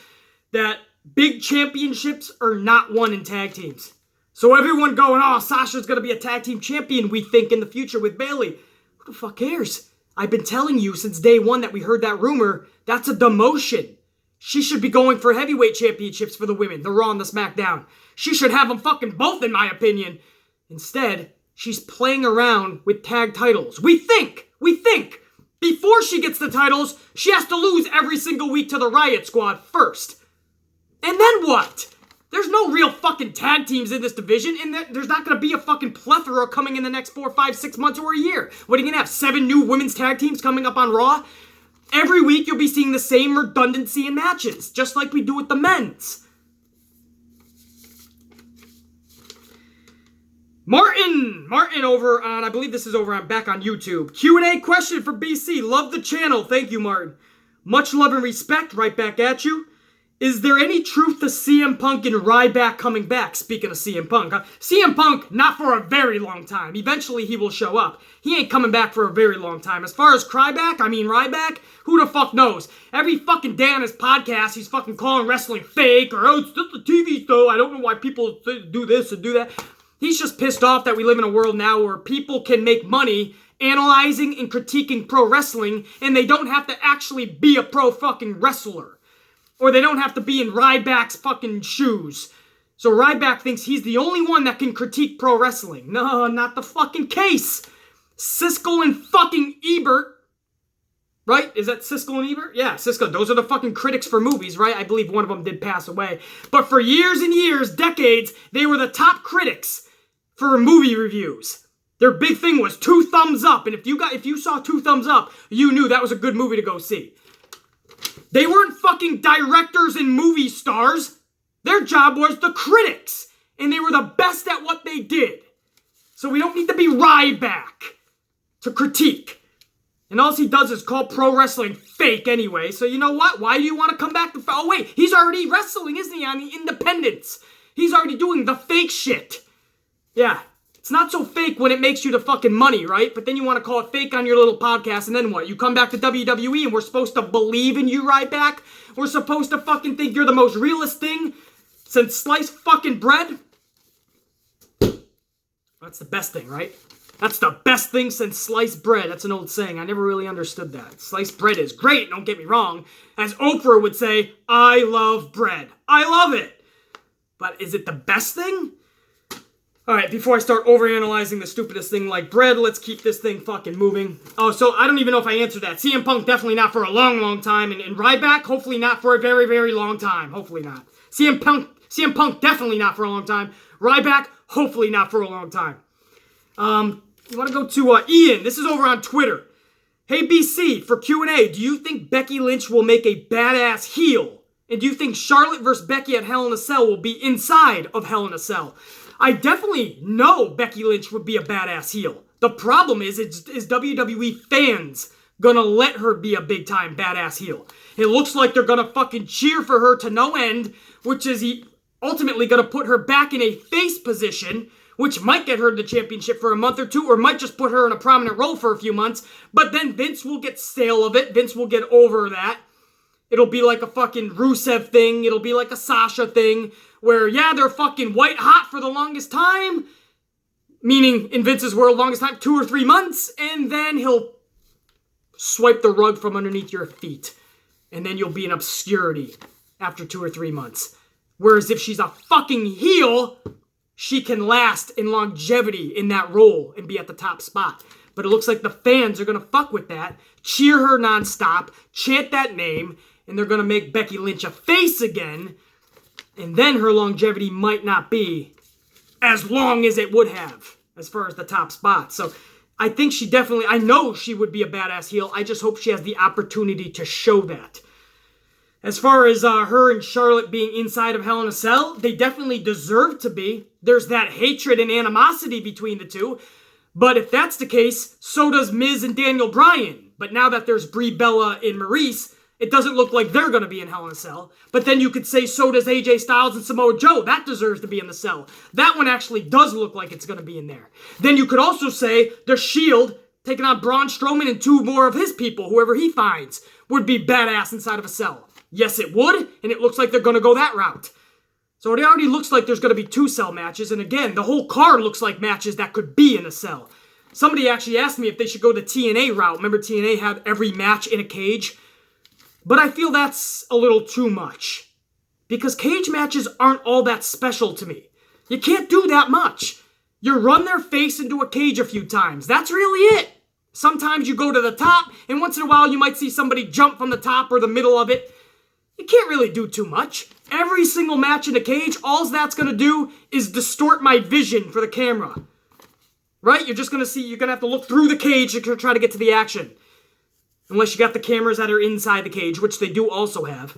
that big championships are not won in tag teams. So everyone going, oh, Sasha's going to be a tag team champion, we think, in the future with Bayley. Who the fuck cares? I've been telling you since day one that we heard that rumor. That's a demotion. She should be going for heavyweight championships for the women, the Raw and the SmackDown. She should have them fucking both, in my opinion. Instead, she's playing around with tag titles. We think, before she gets the titles, she has to lose every single week to the Riot Squad first. And then what? There's no real fucking tag teams in this division, and there's not going to be a fucking plethora coming in the next 4, 5, 6 months or a year. What are you going to have, 7 new women's tag teams coming up on Raw? Every week you'll be seeing the same redundancy in matches, just like we do with the men's. Martin over on, I believe this is over on back on YouTube. Q&A question for BC. Love the channel. Thank you, Martin. Much love and respect right back at you. Is there any truth to CM Punk and Ryback coming back? Speaking of CM Punk. CM Punk, not for a very long time. Eventually he will show up. He ain't coming back for a very long time. As far as Ryback, who the fuck knows? Every fucking day on his podcast, he's fucking calling wrestling fake, or, oh, it's just the TV show. I don't know why people do this and do that. He's just pissed off that we live in a world now where people can make money analyzing and critiquing pro wrestling, and they don't have to actually be a pro fucking wrestler. Or they don't have to be in Ryback's fucking shoes. So Ryback thinks he's the only one that can critique pro wrestling. No, not the fucking case. Siskel and fucking Ebert. Right? Is that Siskel and Ebert? Yeah, Siskel. Those are the fucking critics for movies, right? I believe one of them did pass away. But for years and years, decades, they were the top critics for movie reviews. Their big thing was 2 thumbs up. And if you saw 2 thumbs up, you knew that was a good movie to go see. They weren't fucking directors and movie stars. Their job was the critics. And they were the best at what they did. So we don't need to be Ryback to critique. And all he does is call pro wrestling fake anyway. So you know what? Why do you want to come back to... Oh wait, he's already wrestling, isn't he, on the independents? He's already doing the fake shit. Yeah. It's not so fake when it makes you the fucking money, right? But then you want to call it fake on your little podcast, and then what? You come back to WWE and we're supposed to believe in you right back? We're supposed to fucking think you're the most realest thing since sliced fucking bread? That's the best thing, right? That's the best thing since sliced bread. That's an old saying. I never really understood that. Sliced bread is great, don't get me wrong. As Oprah would say, I love bread. I love it. But is it the best thing? Alright, before I start overanalyzing the stupidest thing like bread, let's keep this thing fucking moving. Oh, so I don't even know if I answered that. CM Punk definitely not for a long, long time. And Ryback, hopefully not for a very, very long time. Hopefully not. CM Punk definitely not for a long time. Ryback, hopefully not for a long time. You want to go to Ian. This is over on Twitter. Hey, BC, for Q&A, do you think Becky Lynch will make a badass heel? And do you think Charlotte versus Becky at Hell in a Cell will be inside of Hell in a Cell? I definitely know Becky Lynch would be a badass heel. The problem is WWE fans gonna let her be a big-time badass heel? It looks like they're gonna fucking cheer for her to no end, which is ultimately gonna put her back in a face position, which might get her the championship for a month or two, or might just put her in a prominent role for a few months, but then Vince will get stale of it. Vince will get over that. It'll be like a fucking Rusev thing. It'll be like a Sasha thing. Where, yeah, they're fucking white hot for the longest time. Meaning, in Vince's world, longest time, 2 or 3 months. And then he'll swipe the rug from underneath your feet. And then you'll be in obscurity after 2 or 3 months. Whereas if she's a fucking heel, she can last in longevity in that role and be at the top spot. But it looks like the fans are going to fuck with that, cheer her nonstop, chant that name, and they're going to make Becky Lynch a face again. And then her longevity might not be as long as it would have as far as the top spot. So I think I know she would be a badass heel. I just hope she has the opportunity to show that. As far as her and Charlotte being inside of Hell in a Cell, they definitely deserve to be. There's that hatred and animosity between the two. But if that's the case, so does Miz and Daniel Bryan. But now that there's Brie Bella and Maurice, it doesn't look like they're going to be in Hell in a Cell. But then you could say so does AJ Styles and Samoa Joe. That deserves to be in the cell. That one actually does look like it's going to be in there. Then you could also say the Shield taking on Braun Strowman and 2 more of his people, whoever he finds, would be badass inside of a cell. Yes, it would, and it looks like they're going to go that route. So it already looks like there's going to be 2 cell matches, and again, the whole card looks like matches that could be in a cell. Somebody actually asked me if they should go the TNA route. Remember TNA had every match in a cage? But I feel that's a little too much. Because cage matches aren't all that special to me. You can't do that much. You run their face into a cage a few times. That's really it. Sometimes you go to the top, and once in a while you might see somebody jump from the top or the middle of it. You can't really do too much. Every single match in a cage, all that's going to do is distort my vision for the camera. Right? You're just going to see, you're going to have to look through the cage to try to get to the action. Unless you got the cameras that are inside the cage, which they do also have.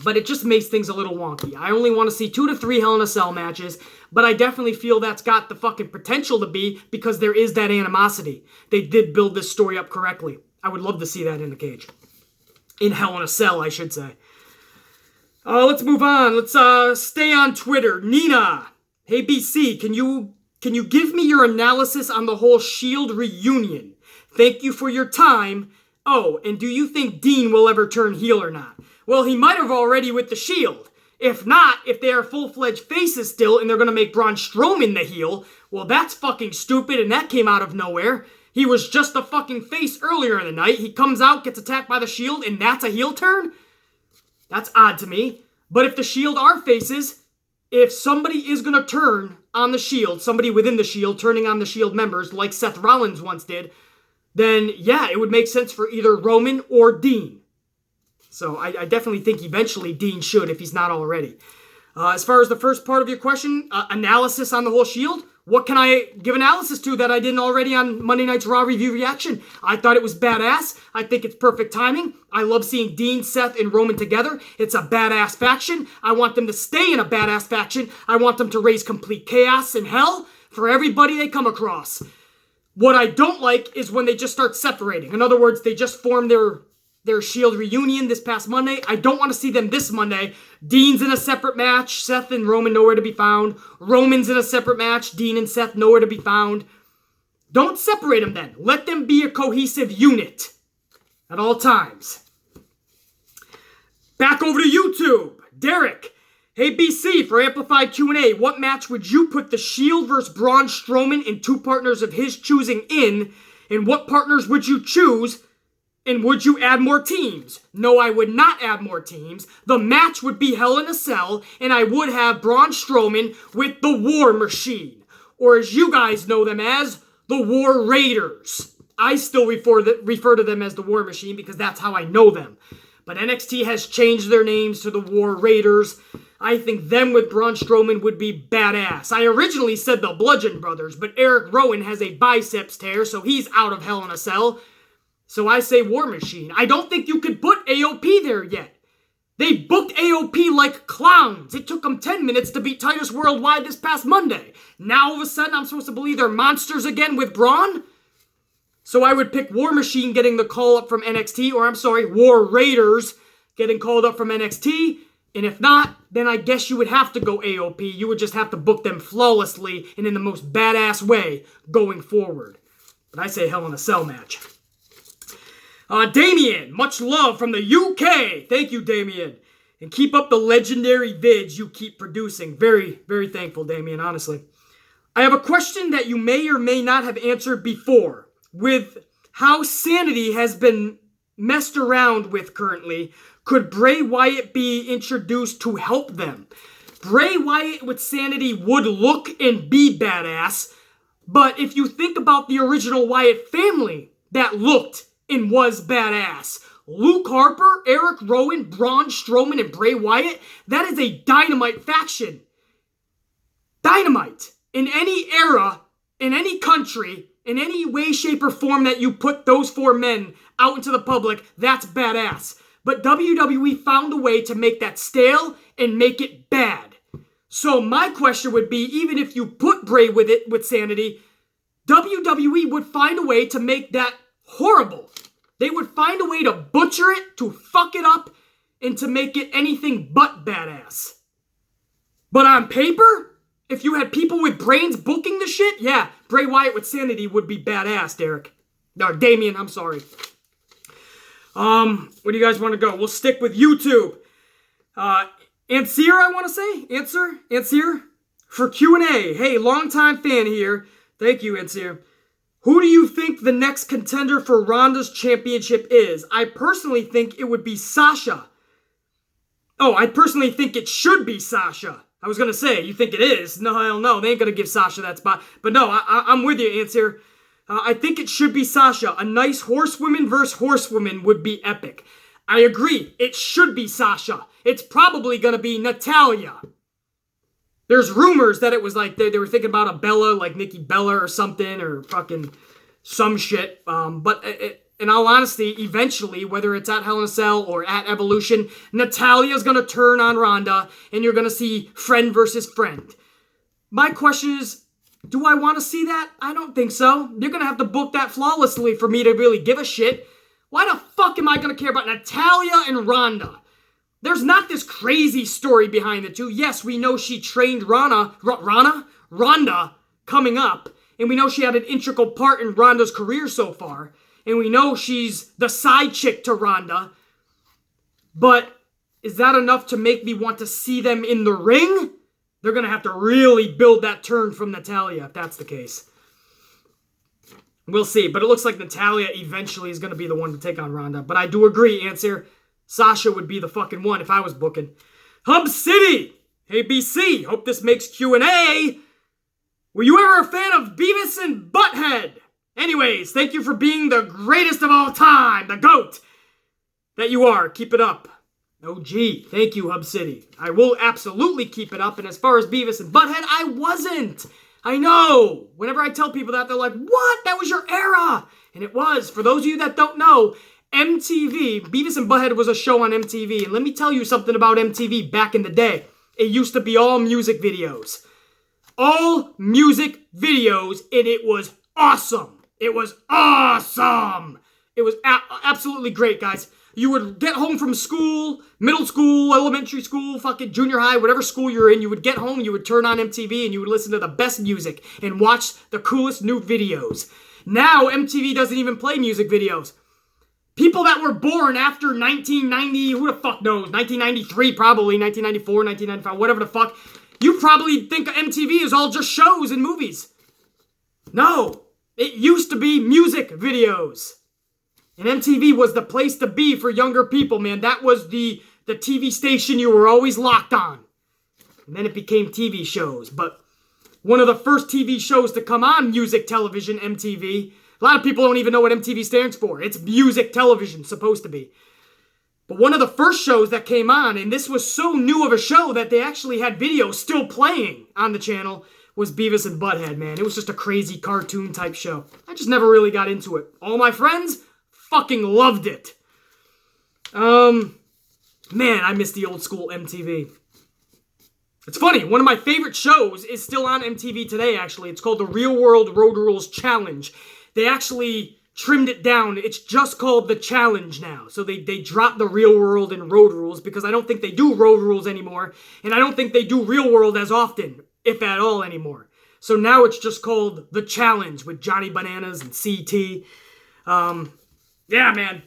But it just makes things a little wonky. I only want to see 2 to 3 Hell in a Cell matches, but I definitely feel that's got the fucking potential to be because there is that animosity. They did build this story up correctly. I would love to see that in the cage. In Hell in a Cell, I should say. Let's move on. Let's stay on Twitter. Nina, hey BC, can you give me your analysis on the whole Shield reunion? Thank you for your time. Oh, and do you think Dean will ever turn heel or not? Well, he might have already with the Shield. If not, if they are full-fledged faces still and they're going to make Braun Strowman the heel, well, that's fucking stupid and that came out of nowhere. He was just a fucking face earlier in the night. He comes out, gets attacked by the Shield, and that's a heel turn? That's odd to me. But if the Shield are faces, if somebody is going to turn on the Shield, somebody within the Shield turning on the Shield members like Seth Rollins once did, then yeah, it would make sense for either Roman or Dean. So I definitely think eventually Dean should if he's not already. As far as the first part of your question, analysis on the whole Shield, what can I give analysis to that I didn't already on Monday Night's Raw Review Reaction? I thought it was badass. I think it's perfect timing. I love seeing Dean, Seth, and Roman together. It's a badass faction. I want them to stay in a badass faction. I want them to raise complete chaos and hell for everybody they come across. What I don't like is when they just start separating. In other words, they just form their Shield reunion this past Monday. I don't want to see them this Monday. Dean's in a separate match. Seth and Roman nowhere to be found. Roman's in a separate match. Dean and Seth nowhere to be found. Don't separate them then. Let them be a cohesive unit at all times. Back over to YouTube. Derek. Hey BC, for Amplified Q&A, what match would you put the Shield versus Braun Strowman and two partners of his choosing in? And what partners would you choose? And would you add more teams? No, I would not add more teams. The match would be Hell in a Cell, and I would have Braun Strowman with the War Machine. Or as you guys know them as, the War Raiders. I still refer to them as the War Machine because that's how I know them. But NXT has changed their names to the War Raiders. I think them with Braun Strowman would be badass. I originally said the Bludgeon Brothers, but Eric Rowan has a biceps tear, so he's out of Hell in a Cell. So I say War Machine. I don't think you could put AOP there yet. They booked AOP like clowns. It took them 10 minutes to beat Titus Worldwide this past Monday. Now all of a sudden I'm supposed to believe they're monsters again with Braun? So I would pick War Machine getting the call up from NXT, or I'm sorry, War Raiders getting called up from NXT. And if not, then I guess you would have to go AOP. You would just have to book them flawlessly and in the most badass way going forward. But I say Hell in a Cell match. Damien, much love from the UK. Thank you, Damien. And keep up the legendary vids you keep producing. Very, very thankful, Damien, honestly. I have a question that you may or may not have answered before. With how Sanity has been messed around with currently, could Bray Wyatt be introduced to help them? Bray Wyatt with Sanity would look and be badass, but if you think about the original Wyatt family that looked and was badass, Luke Harper, Eric Rowan, Braun Strowman, and Bray Wyatt, that is a dynamite faction. Dynamite. In any era, in any country, in any way, shape, or form that you put those four men out into the public, that's badass. But WWE found a way to make that stale and make it bad. So my question would be, even if you put Bray with Sanity, WWE would find a way to make that horrible. They would find a way to butcher it, to fuck it up, and to make it anything but badass. But on paper, if you had people with brains booking the shit, yeah, Bray Wyatt with Sanity would be badass, Derek. No, Damien, I'm sorry. Where do you guys want to go? We'll stick with YouTube. Ansir, I want to say? Ansir? For Q&A. Hey, longtime fan here. Thank you, Ansir. Who do you think the next contender for Rhonda's championship is? I personally think it would be Sasha. Oh, I personally think it should be Sasha. I was going to say, you think it is? No, hell no. They ain't going to give Sasha that spot. But no, I'm with you, Ansir. I think it should be Sasha. A nice horsewoman versus horsewoman would be epic. I agree. It should be Sasha. It's probably going to be Natalya. There's rumors that it was like they were thinking about a Bella, like Nikki Bella or something, or fucking some shit. But in all honesty, eventually, whether it's at Hell in a Cell or at Evolution, Natalya's going to turn on Rhonda, and you're going to see friend versus friend. My question is, do I want to see that? I don't think so. You're going to have to book that flawlessly for me to really give a shit. Why the fuck am I going to care about Natalya and Rhonda? There's not this crazy story behind the two. Yes, we know she trained Rhonda coming up, and we know she had an integral part in Rhonda's career so far, and we know she's the side chick to Rhonda, but is that enough to make me want to see them in the ring? They're going to have to really build that turn from Natalya if that's the case. We'll see, but it looks like Natalya eventually is going to be the one to take on Rhonda, but I do agree, Answer. Sasha would be the fucking one if I was booking. Hub City! Hey, BC, hope this makes Q&A. Were you ever a fan of Beavis and Butthead? Anyways, thank you for being the greatest of all time, the GOAT that you are. Keep it up. Oh, gee, thank you, Hub City. I will absolutely keep it up, and as far as Beavis and Butthead, I wasn't. I know. Whenever I tell people that, they're like, what? That was your era. And it was. For those of you that don't know, MTV, Beavis and Butthead was a show on MTV. And let me tell you something about MTV back in the day. It used to be all music videos. All music videos, and it was awesome. It was awesome. It was absolutely great, guys. You would get home from school, middle school, elementary school, fucking junior high, whatever school you're in, you would get home, you would turn on MTV, and you would listen to the best music and watch the coolest new videos. Now, MTV doesn't even play music videos. People that were born after 1990, who the fuck knows, 1993 probably, 1994, 1995, whatever the fuck, you probably think MTV is all just shows and movies. No, it used to be music videos. And MTV was the place to be for younger people, man. That was the TV station you were always locked on. And then it became TV shows. But one of the first TV shows to come on music television, MTV. A lot of people don't even know what MTV stands for. It's music television, supposed to be. But one of the first shows that came on, and this was so new of a show that they actually had videos still playing on the channel, was Beavis and Butthead, man. It was just a crazy cartoon type show. I just never really got into it. All my friends fucking loved it. Man, I miss the old school MTV. It's funny, one of my favorite shows is still on MTV today, actually. It's called the Real World Road Rules Challenge. They actually trimmed it down. It's just called The Challenge now. So they dropped the Real World and Road Rules because I don't think they do Road Rules anymore. And I don't think they do Real World as often, if at all, anymore. So now it's just called The Challenge with Johnny Bananas and CT. Yeah, man.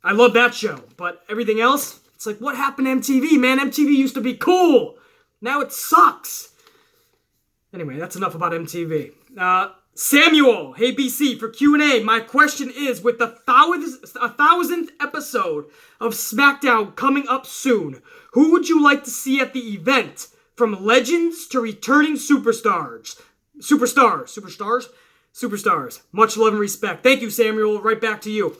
I love that show. But everything else, it's like, what happened to MTV, man? MTV used to be cool. Now it sucks. Anyway, that's enough about MTV. Samuel, hey BC, for Q&A, my question is, with the 1,000th episode of SmackDown coming up soon, who would you like to see at the event? From legends to returning superstars. Superstars. Much love and respect. Thank you, Samuel. Right back to you.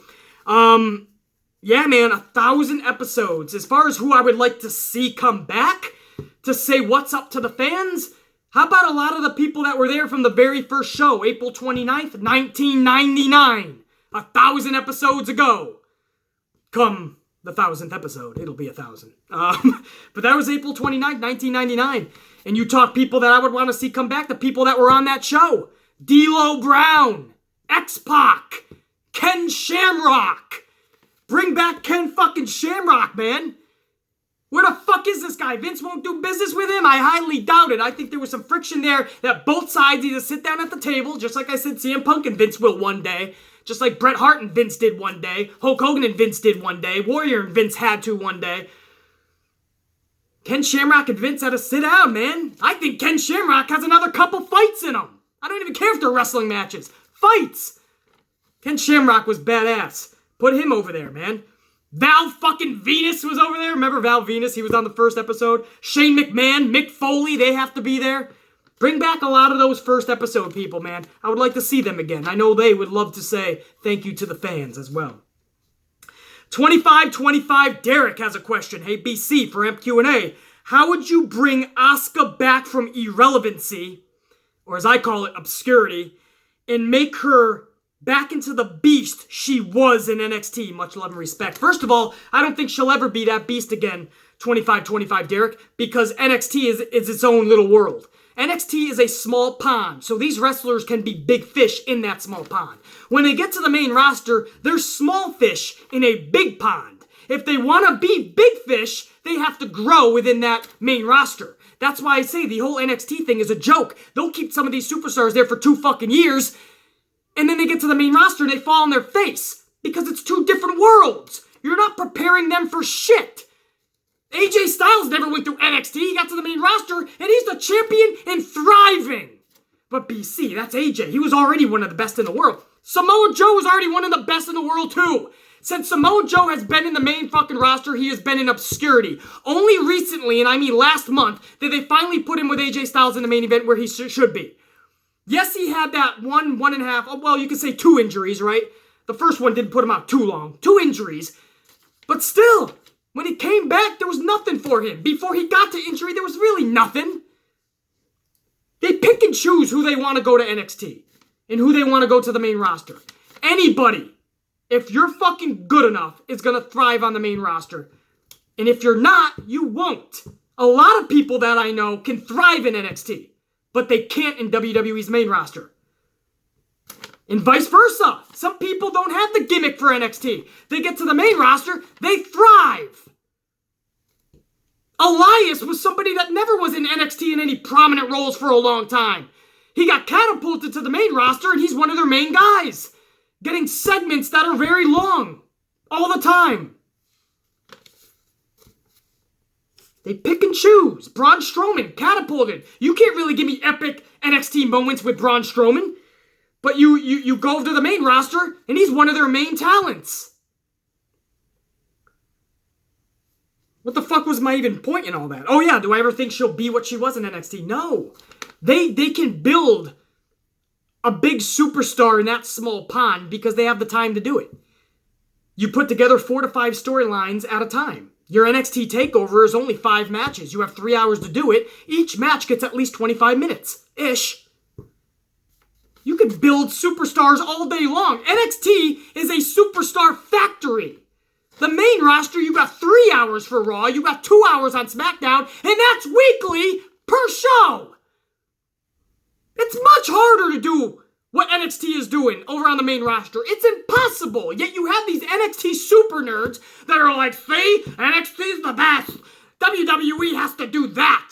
Yeah, man, 1,000 episodes. As far as who I would like to see come back to say what's up to the fans, how about a lot of the people that were there from the very first show, April 29th, 1999, 1,000 episodes ago. Come the 1,000th episode, it'll be 1,000. But that was April 29th, 1999. And you talk people that I would want to see come back, the people that were on that show. D'Lo Brown, X-Pac, Ken Shamrock. Bring back Ken fucking Shamrock, man. Where the fuck is this guy? Vince won't do business with him? I highly doubt it. I think there was some friction there that both sides need to sit down at the table, just like I said CM Punk and Vince will one day. Just like Bret Hart and Vince did one day. Hulk Hogan and Vince did one day. Warrior and Vince had to one day. Ken Shamrock and Vince had to sit down, man. I think Ken Shamrock has another couple fights in him. I don't even care if they're wrestling matches. Fights! Ken Shamrock was badass. Put him over there, man. Val fucking Venus was over there. Remember Val Venus? He was on the first episode. Shane McMahon, Mick Foley, they have to be there. Bring back a lot of those first episode people, man. I would like to see them again. I know they would love to say thank you to the fans as well. 2525 Derek has a question. Hey, BC, for MQ&A. How would you bring Asuka back from irrelevancy, or as I call it, obscurity, and make her back into the beast she was in NXT? Much love and respect. First of all, I don't think she'll ever be that beast again, 25-25 Derek, because NXT is its own little world. NXT is a small pond, so these wrestlers can be big fish in that small pond. When they get to the main roster, they're small fish in a big pond. If they want to be big fish, they have to grow within that main roster. That's why I say the whole NXT thing is a joke. They'll keep some of these superstars there for 2 fucking years, and then they get to the main roster and they fall on their face because it's 2 different worlds. You're not preparing them for shit. AJ Styles never went through NXT. He got to the main roster, and he's the champion and thriving. But BC, that's AJ. He was already one of the best in the world. Samoa Joe was already one of the best in the world, too. Since Samoa Joe has been in the main fucking roster, he has been in obscurity. Only recently, and I mean last month, did they finally put him with AJ Styles in the main event where he should be. Yes, he had that 1.5, well, you could say 2 injuries, right? The first one didn't put him out too long. 2 injuries. But still, when he came back, there was nothing for him. Before he got to injury, there was really nothing. They pick and choose who they want to go to NXT and who they want to go to the main roster. Anybody, if you're fucking good enough, is going to thrive on the main roster. And if you're not, you won't. A lot of people that I know can thrive in NXT, but they can't in WWE's main roster. And vice versa. Some people don't have the gimmick for NXT. They get to the main roster, they thrive. Elias was somebody that never was in NXT in any prominent roles for a long time. He got catapulted to the main roster and he's one of their main guys. Getting segments that are very long. All the time. They pick and choose. Braun Strowman, catapulted. You can't really give me epic NXT moments with Braun Strowman. But you go to the main roster and he's one of their main talents. What the fuck was my even point in all that? Oh yeah, do I ever think she'll be what she was in NXT? No. They can build a big superstar in that small pond because they have the time to do it. You put together 4 to 5 storylines at a time. Your NXT TakeOver is only 5 matches. You have 3 hours to do it. Each match gets at least 25 minutes-ish. You can build superstars all day long. NXT is a superstar factory. The main roster, you got 3 hours for Raw, you got 2 hours on SmackDown, and that's weekly per show. It's much harder to do what NXT is doing over on the main roster. It's impossible. Yet you have these NXT super nerds that are like, see, NXT is the best. WWE has to do that.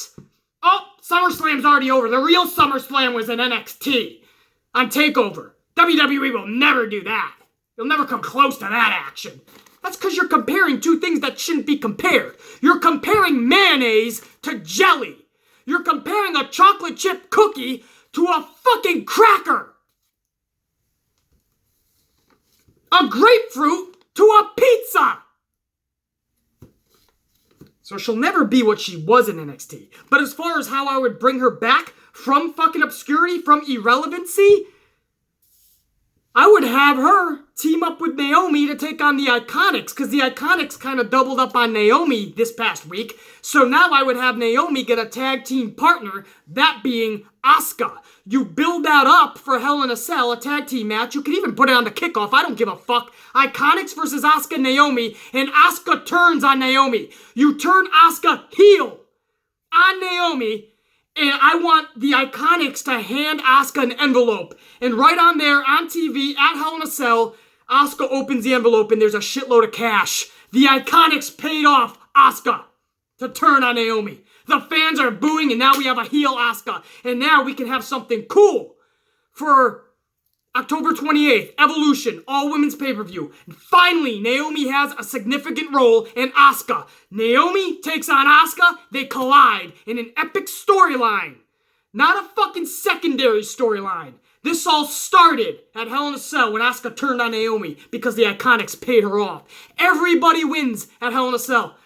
Oh, SummerSlam's already over. The real SummerSlam was in NXT on TakeOver. WWE will never do that. You'll never come close to that action. That's because you're comparing 2 things that shouldn't be compared. You're comparing mayonnaise to jelly. You're comparing a chocolate chip cookie to a fucking cracker. A grapefruit to a pizza. So she'll never be what she was in NXT. But as far as how I would bring her back from fucking obscurity, from irrelevancy, I would have her team up with Naomi to take on the Iconics, because the Iconics kind of doubled up on Naomi this past week. So now I would have Naomi get a tag team partner, that being Asuka. You build that up for Hell in a Cell, a tag team match. You can even put it on the kickoff. I don't give a fuck. Iconics versus Asuka Naomi, and Asuka turns on Naomi. You turn Asuka heel on Naomi, and I want the Iconics to hand Asuka an envelope. And right on there, on TV, at Hell in a Cell, Asuka opens the envelope and there's a shitload of cash. The Iconics paid off Asuka to turn on Naomi. The fans are booing and now we have a heel Asuka. And now we can have something cool for October 28th, Evolution, all women's pay-per-view. And finally, Naomi has a significant role in Asuka. Naomi takes on Asuka, they collide in an epic storyline. Not a fucking secondary storyline. This all started at Hell in a Cell when Asuka turned on Naomi because the Iconics paid her off. Everybody wins at Hell in a Cell.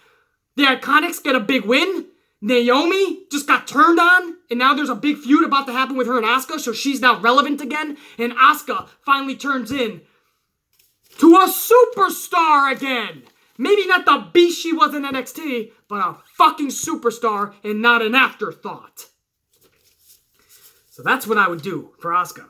The Iconics get a big win. Naomi just got turned on, and now there's a big feud about to happen with her and Asuka, so she's now relevant again, and Asuka finally turns in to a superstar again. Maybe not the beast she was in NXT, but a fucking superstar and not an afterthought. So that's what I would do for Asuka.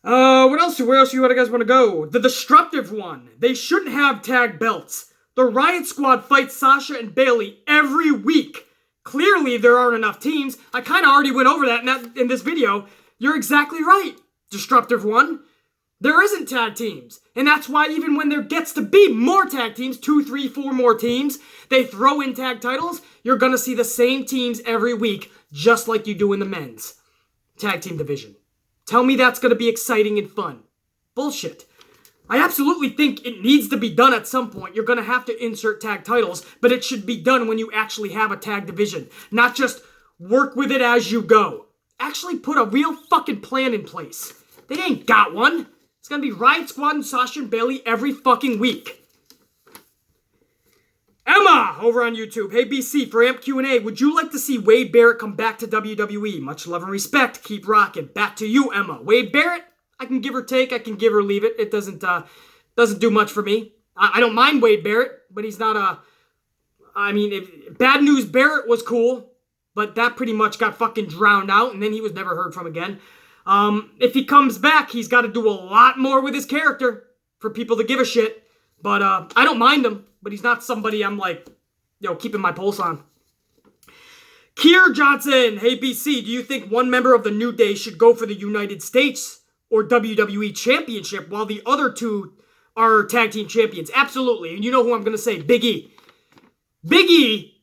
What else? Where else do you guys want to go? The Destructive One. They shouldn't have tag belts. The Riot Squad fights Sasha and Bayley every week. Clearly, there aren't enough teams. I kind of already went over that in this video. You're exactly right, Destructive One. There isn't tag teams. And that's why even when there gets to be more tag teams, 2, 3, 4 more teams, they throw in tag titles, you're going to see the same teams every week, just like you do in the men's tag team division. Tell me that's going to be exciting and fun. Bullshit. I absolutely think it needs to be done at some point. You're going to have to insert tag titles, but it should be done when you actually have a tag division. Not just work with it as you go. Actually put a real fucking plan in place. They ain't got one. It's going to be Riot Squad and Sasha and Bayley every fucking week. Emma, over on YouTube. Hey, BC, for AMP Q&A, would you like to see Wade Barrett come back to WWE? Much love and respect. Keep rocking. Back to you, Emma. Wade Barrett, I can give or take. I can give or leave it. It doesn't do much for me. I don't mind Wade Barrett, but he's not a... Bad News Barrett was cool, but that pretty much got fucking drowned out, and then he was never heard from again. If he comes back, he's got to do a lot more with his character for people to give a shit. But I don't mind him, but he's not somebody I'm like, keeping my pulse on. Kier Johnson, hey BC, do you think one member of the New Day should go for the United States or WWE Championship while the other two are tag team champions? Absolutely. And you know who I'm going to say, Big E. Big E,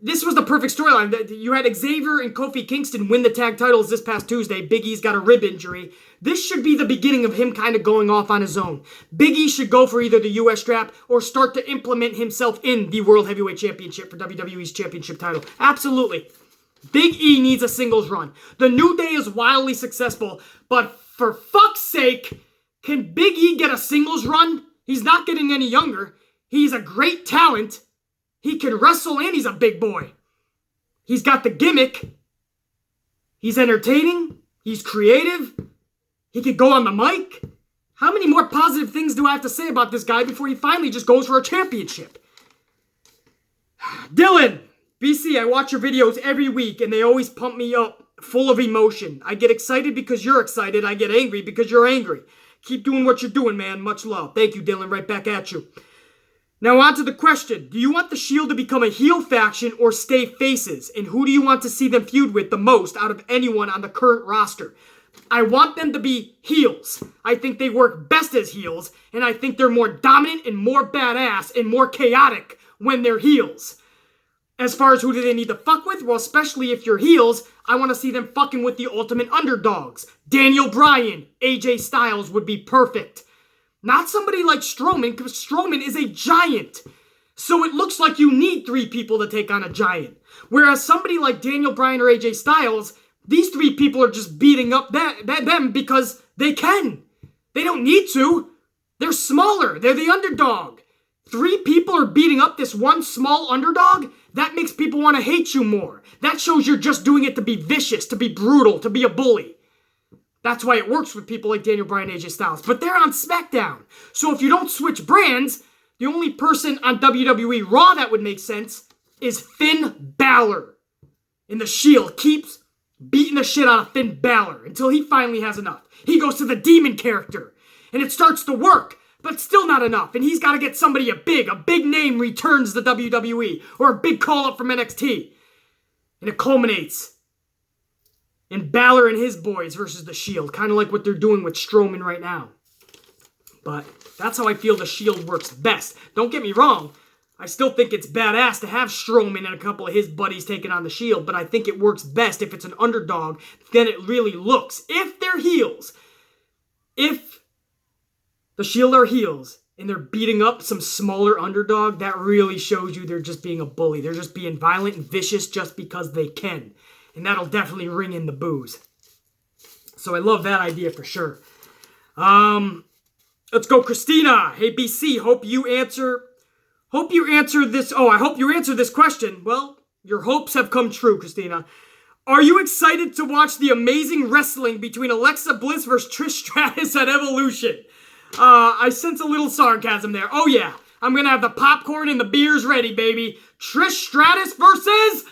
this was the perfect storyline. You had Xavier and Kofi Kingston win the tag titles this past Tuesday. Big E's got a rib injury. This should be the beginning of him kind of going off on his own. Big E should go for either the US strap or start to implement himself in the World Heavyweight Championship for WWE's championship title. Absolutely. Big E needs a singles run. The New Day is wildly successful, but for fuck's sake, can Big E get a singles run? He's not getting any younger. He's a great talent. He can wrestle and he's a big boy. He's got the gimmick. He's entertaining. He's creative. He could go on the mic. How many more positive things do I have to say about this guy before he finally just goes for a championship? Dylan, BC, I watch your videos every week and they always pump me up, full of emotion. I get excited because you're excited. I get angry because you're angry. Keep doing what you're doing, man. Much love. Thank you, Dylan. Right back at you. Now on to the question. Do you want the Shield to become a heel faction or stay faces? And who do you want to see them feud with the most out of anyone on the current roster? I want them to be heels. I think they work best as heels, and I think they're more dominant and more badass and more chaotic when they're heels. As far as who do they need to fuck with? Well, especially if you're heels, I want to see them fucking with the ultimate underdogs. Daniel Bryan, AJ Styles would be perfect. Not somebody like Strowman, because Strowman is a giant. So it looks like you need 3 people to take on a giant. Whereas somebody like Daniel Bryan or AJ Styles, these 3 people are just beating up them because they can. They don't need to. They're smaller. They're the underdog. 3 people are beating up this one small underdog? That makes people want to hate you more. That shows you're just doing it to be vicious, to be brutal, to be a bully. That's why it works with people like Daniel Bryan and AJ Styles. But they're on SmackDown. So if you don't switch brands, the only person on WWE Raw that would make sense is Finn Balor. And the Shield keeps beating the shit out of Finn Balor until he finally has enough. He goes to the demon character. And it starts to work, but still not enough. And he's got to get somebody a big name returns to WWE. Or a big call-up from NXT. And it culminates and Balor and his boys versus the Shield. Kind of like what they're doing with Strowman right now. But that's how I feel the Shield works best. Don't get me wrong. I still think it's badass to have Strowman and a couple of his buddies taking on the Shield. But I think it works best if it's an underdog. Then it really looks. If they're heels. If the Shield are heels. And they're beating up some smaller underdog. That really shows you they're just being a bully. They're just being violent and vicious just because they can. And that'll definitely ring in the boos. So I love that idea for sure. Let's go, Christina. Hey, BC, hope you answer this. Oh, I hope you answer this question. Well, your hopes have come true, Christina. Are you excited to watch the amazing wrestling between Alexa Bliss versus Trish Stratus at Evolution? I sense a little sarcasm there. Oh, yeah. I'm going to have the popcorn and the beers ready, baby. Trish Stratus versus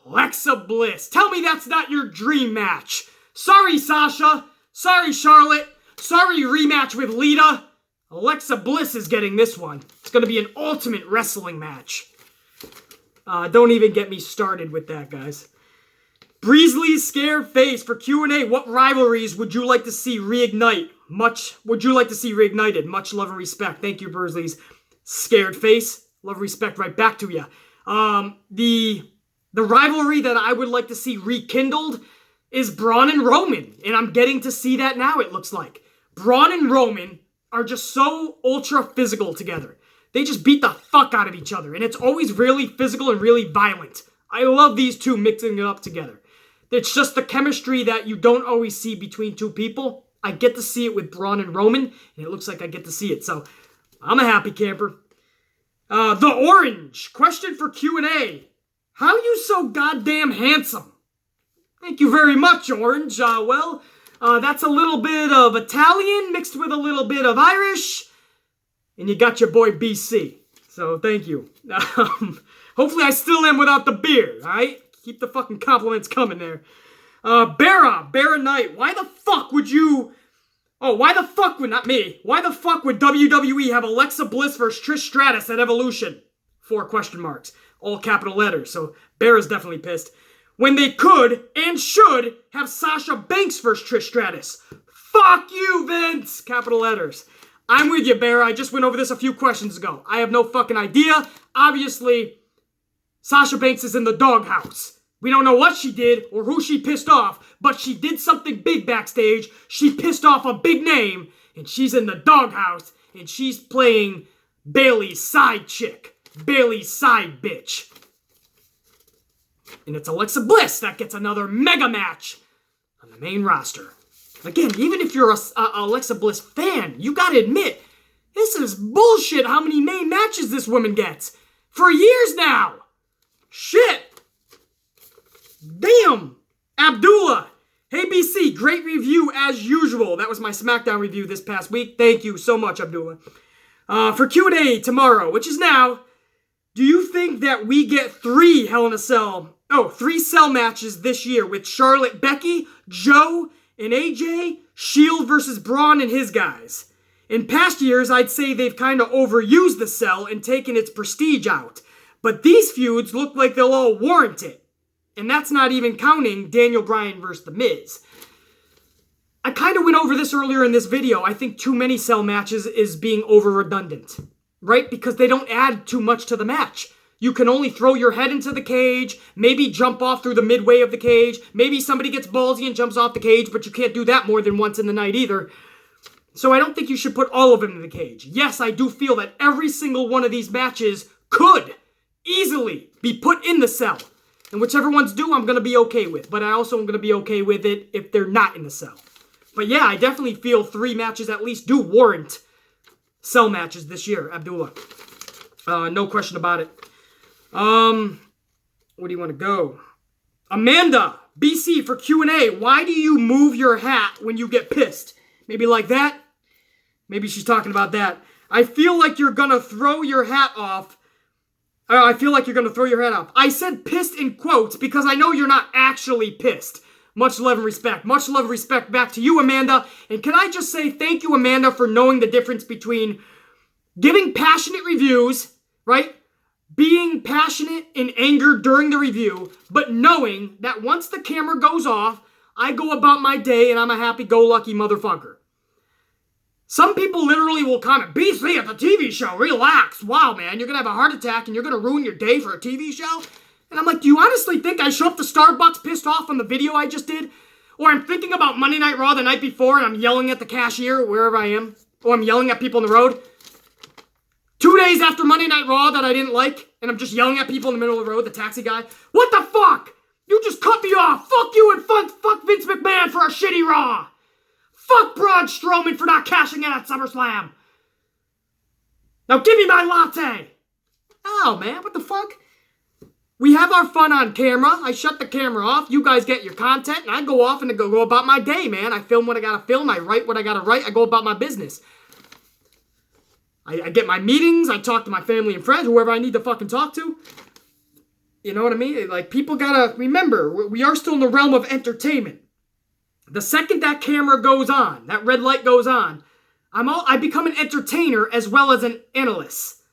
Alexa Bliss. Tell me that's not your dream match. Sorry, Sasha. Sorry, Charlotte. Sorry, rematch with Lita. Alexa Bliss is getting this one. It's going to be an ultimate wrestling match. Don't even get me started with that, guys. Breezely's scared face for Q&A. What rivalries would you like to see reignite? much would you like to see reignited? Much love and respect. Thank you, Bursley's scared face. Love and respect right back to you. The rivalry that I would like to see rekindled is Braun and Roman. And I'm getting to see that now, it looks like. Braun and Roman are just so ultra physical together. They just beat the fuck out of each other. And it's always really physical and really violent. I love these two mixing it up together. It's just the chemistry that you don't always see between two people. I get to see it with Braun and Roman, and it looks like I get to see it. So, I'm a happy camper. The Orange. Question for Q&A. How you so goddamn handsome? Thank you very much, Orange. That's a little bit of Italian mixed with a little bit of Irish. And you got your boy BC. So, thank you. Hopefully I still am without the beard, alright? Keep the fucking compliments coming there. Barrett Knight, why the fuck would WWE have Alexa Bliss versus Trish Stratus at Evolution? 4 question marks. All capital letters, so Barrett's definitely pissed. When they could and should have Sasha Banks versus Trish Stratus. Fuck you, Vince! Capital letters. I'm with you, Barrett. I just went over this a few questions ago. I have no fucking idea. Obviously, Sasha Banks is in the doghouse. We don't know what she did or who she pissed off, but she did something big backstage. She pissed off a big name, and she's in the doghouse, and she's playing Bayley's side chick. Bayley's side bitch. And it's Alexa Bliss that gets another mega match on the main roster. Again, even if you're a Alexa Bliss fan, you gotta admit, this is bullshit how many main matches this woman gets. For years now. Shit. Damn. Abdullah. Hey, BC, great review as usual. That was my SmackDown review this past week. Thank you so much, Abdullah. For Q&A tomorrow, which is now, do you think that we get 3 cell matches this year with Charlotte, Becky, Joe, and AJ, Shield versus Braun and his guys? In past years, I'd say they've kind of overused the cell and taken its prestige out. But these feuds look like they'll all warrant it. And that's not even counting Daniel Bryan versus The Miz. I kind of went over this earlier in this video. I think too many cell matches is being over-redundant. Right? Because they don't add too much to the match. You can only throw your head into the cage, maybe jump off through the midway of the cage, maybe somebody gets ballsy and jumps off the cage, but you can't do that more than once in the night either. So I don't think you should put all of them in the cage. Yes, I do feel that every single one of these matches could easily be put in the cell. And whichever ones do, I'm going to be okay with. But I also am going to be okay with it if they're not in the cell. But yeah, I definitely feel 3 matches at least do warrant cell matches this year, Abdullah. No question about it. Where do you want to go? Amanda, BC for Q&A. Why do you move your hat when you get pissed? Maybe like that? Maybe she's talking about that. I feel like you're going to throw your hat off. I said pissed in quotes because I know you're not actually pissed. Much love and respect. Much love and respect back to you, Amanda. And can I just say thank you, Amanda, for knowing the difference between giving passionate reviews, right? Being passionate and angered during the review, but knowing that once the camera goes off, I go about my day and I'm a happy-go-lucky motherfucker. Some people literally will comment, BC at the TV show, relax. Wow, man, you're going to have a heart attack and you're going to ruin your day for a TV show? And I'm like, do you honestly think I show up to Starbucks pissed off on the video I just did? Or I'm thinking about Monday Night Raw the night before and I'm yelling at the cashier wherever I am? Or I'm yelling at people on the road? 2 days after Monday Night Raw that I didn't like, and I'm just yelling at people in the middle of the road, the taxi guy. What the fuck? You just cut me off. Fuck you and fuck Vince McMahon for a shitty Raw. Fuck Braun Strowman for not cashing in at SummerSlam. Now give me my latte. Oh, man, what the fuck? We have our fun on camera. I shut the camera off. You guys get your content, and I go off and go about my day, man. I film what I gotta film. I write what I gotta write. I go about my business. I get my meetings. I talk to my family and friends, whoever I need to fucking talk to. You know what I mean? Like, people gotta remember, we are still in the realm of entertainment. The second that camera goes on, that red light goes on, I become an entertainer as well as an analyst.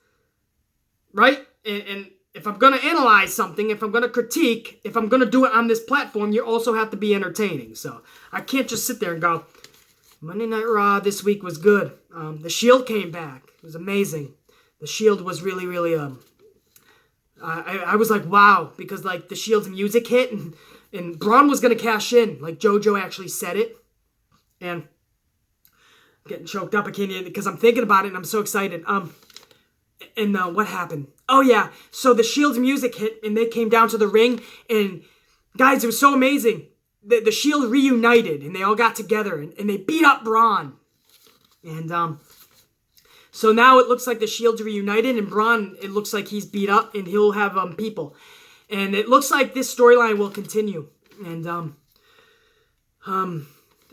Right? And if I'm going to analyze something, if I'm going to critique, if I'm going to do it on this platform, you also have to be entertaining. So I can't just sit there and go, Monday Night Raw this week was good. The Shield came back. It was amazing. The Shield was really, really, I was like, wow, because like the Shield's music hit and Braun was going to cash in. Like JoJo actually said it. And I'm getting choked up. I can't even, because I'm thinking about it and I'm so excited. What happened? Oh yeah. So the Shield's music hit and they came down to the ring and guys, it was so amazing. The Shield reunited and they all got together and they beat up Braun. And so now it looks like the Shield's reunited and Braun, it looks like he's beat up and he'll have people. And it looks like this storyline will continue. And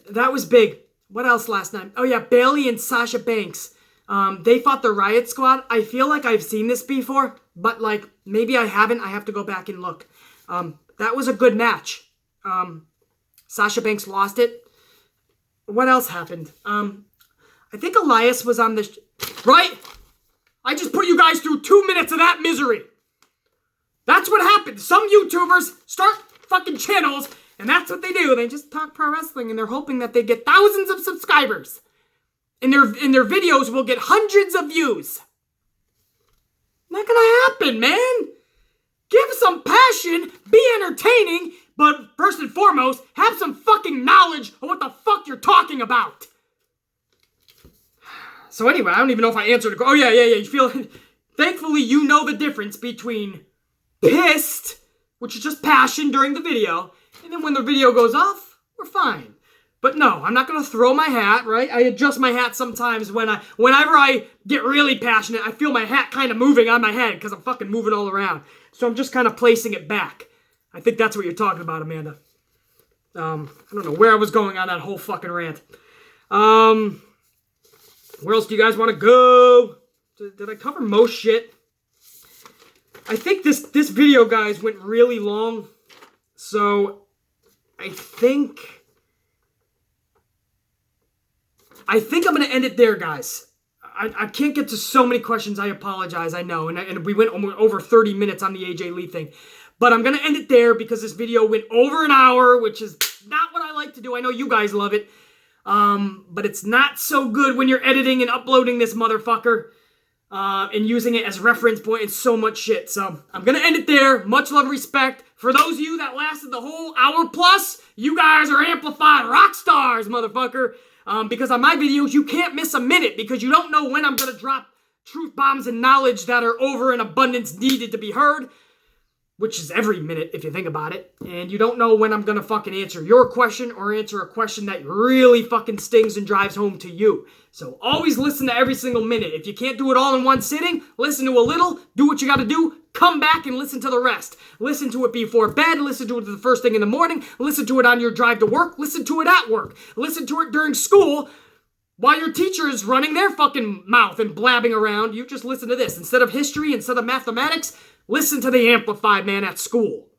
that was big. What else last night? Oh yeah, Bayley and Sasha Banks. They fought the Riot Squad. I feel like I've seen this before, but like maybe I haven't. I have to go back and look. That was a good match. Sasha Banks lost it. What else happened? I think Elias was on the... Right? I just put you guys through 2 minutes of that misery. That's what happens. Some YouTubers start fucking channels, and that's what they do. They just talk pro wrestling, and they're hoping that they get thousands of subscribers. And their videos will get hundreds of views. Not gonna happen, man. Give some passion, be entertaining, but first and foremost, have some fucking knowledge of what the fuck you're talking about. So anyway, I don't even know if I answered it. Oh yeah, you feel... Thankfully, you know the difference between pissed, which is just passion during the video, and then when the video goes off, we're fine. But no, I'm not going to throw my hat, right? I adjust my hat sometimes whenever I get really passionate, I feel my hat kind of moving on my head because I'm fucking moving all around. So I'm just kind of placing it back. I think that's what you're talking about, Amanda. I don't know where I was going on that whole fucking rant. Where else do you guys want to go? Did I cover most shit? I think this video, guys, went really long. So I think I'm going to end it there, guys. I can't get to so many questions. I apologize, I know. And we went over 30 minutes on the AJ Lee thing. But I'm going to end it there because this video went over an hour, which is not what I like to do. I know you guys love it. But it's not so good when you're editing and uploading this motherfucker. And using it as reference point and so much shit. So I'm going to end it there. Much love and respect. For those of you that lasted the whole hour plus, you guys are amplified rock stars, motherfucker. Because on my videos, you can't miss a minute because you don't know when I'm going to drop truth bombs and knowledge that are over in abundance needed to be heard. Which is every minute if you think about it. And you don't know when I'm going to fucking answer your question or answer a question that really fucking stings and drives home to you. So always listen to every single minute. If you can't do it all in one sitting, listen to a little, do what you got to do, come back and listen to the rest. Listen to it before bed, listen to it the first thing in the morning, listen to it on your drive to work, listen to it at work, listen to it during school. While your teacher is running their fucking mouth and blabbing around, you just listen to this. Instead of history, instead of mathematics, listen to the Amplified Man at school.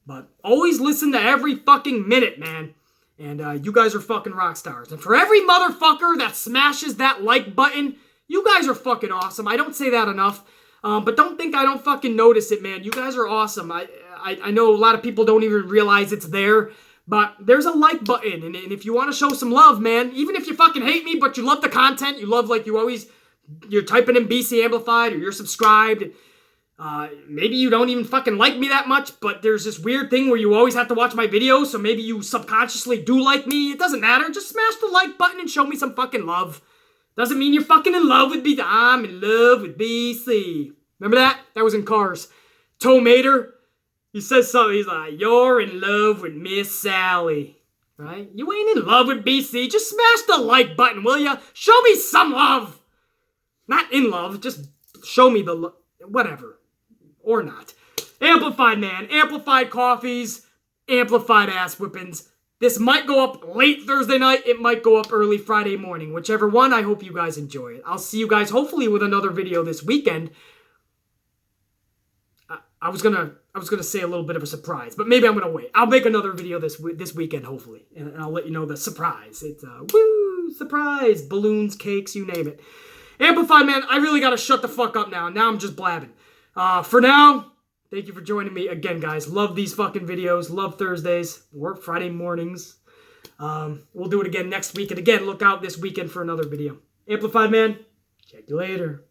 But always listen to every fucking minute, man. And you guys are fucking rock stars. And for every motherfucker that smashes that like button, you guys are fucking awesome. I don't say that enough. But don't think I don't fucking notice it, man. You guys are awesome. I know a lot of people don't even realize it's there. But there's a like button. And if you want to show some love, man, even if you fucking hate me, but you love the content, you love like you're typing in BC Amplified or you're subscribed. Maybe you don't even fucking like me that much, but there's this weird thing where you always have to watch my videos, so maybe you subconsciously do like me. It doesn't matter. Just smash the like button and show me some fucking love. Doesn't mean you're fucking in love with BC. I'm in love with BC. Remember that? That was in Cars. Toe Mater, he says something. He's like, you're in love with Miss Sally. Right? You ain't in love with BC. Just smash the like button, will ya? Show me some love. Not in love. Just show me the love. Whatever. Or not. Amplified Man. Amplified coffees. Amplified ass whippings. This might go up late Thursday night. It might go up early Friday morning. Whichever one, I hope you guys enjoy it. I'll see you guys hopefully with another video this weekend. I was gonna say a little bit of a surprise, but maybe I'm gonna wait. I'll make another video this weekend, hopefully, and I'll let you know the surprise. It's woo surprise, balloons, cakes, you name it. Amplified Man, I really gotta shut the fuck up now. Now I'm just blabbing. For now, thank you for joining me again, guys. Love these fucking videos. Love Thursdays or Friday mornings. We'll do it again next week. And again, look out this weekend for another video. Amplified Man, check you later.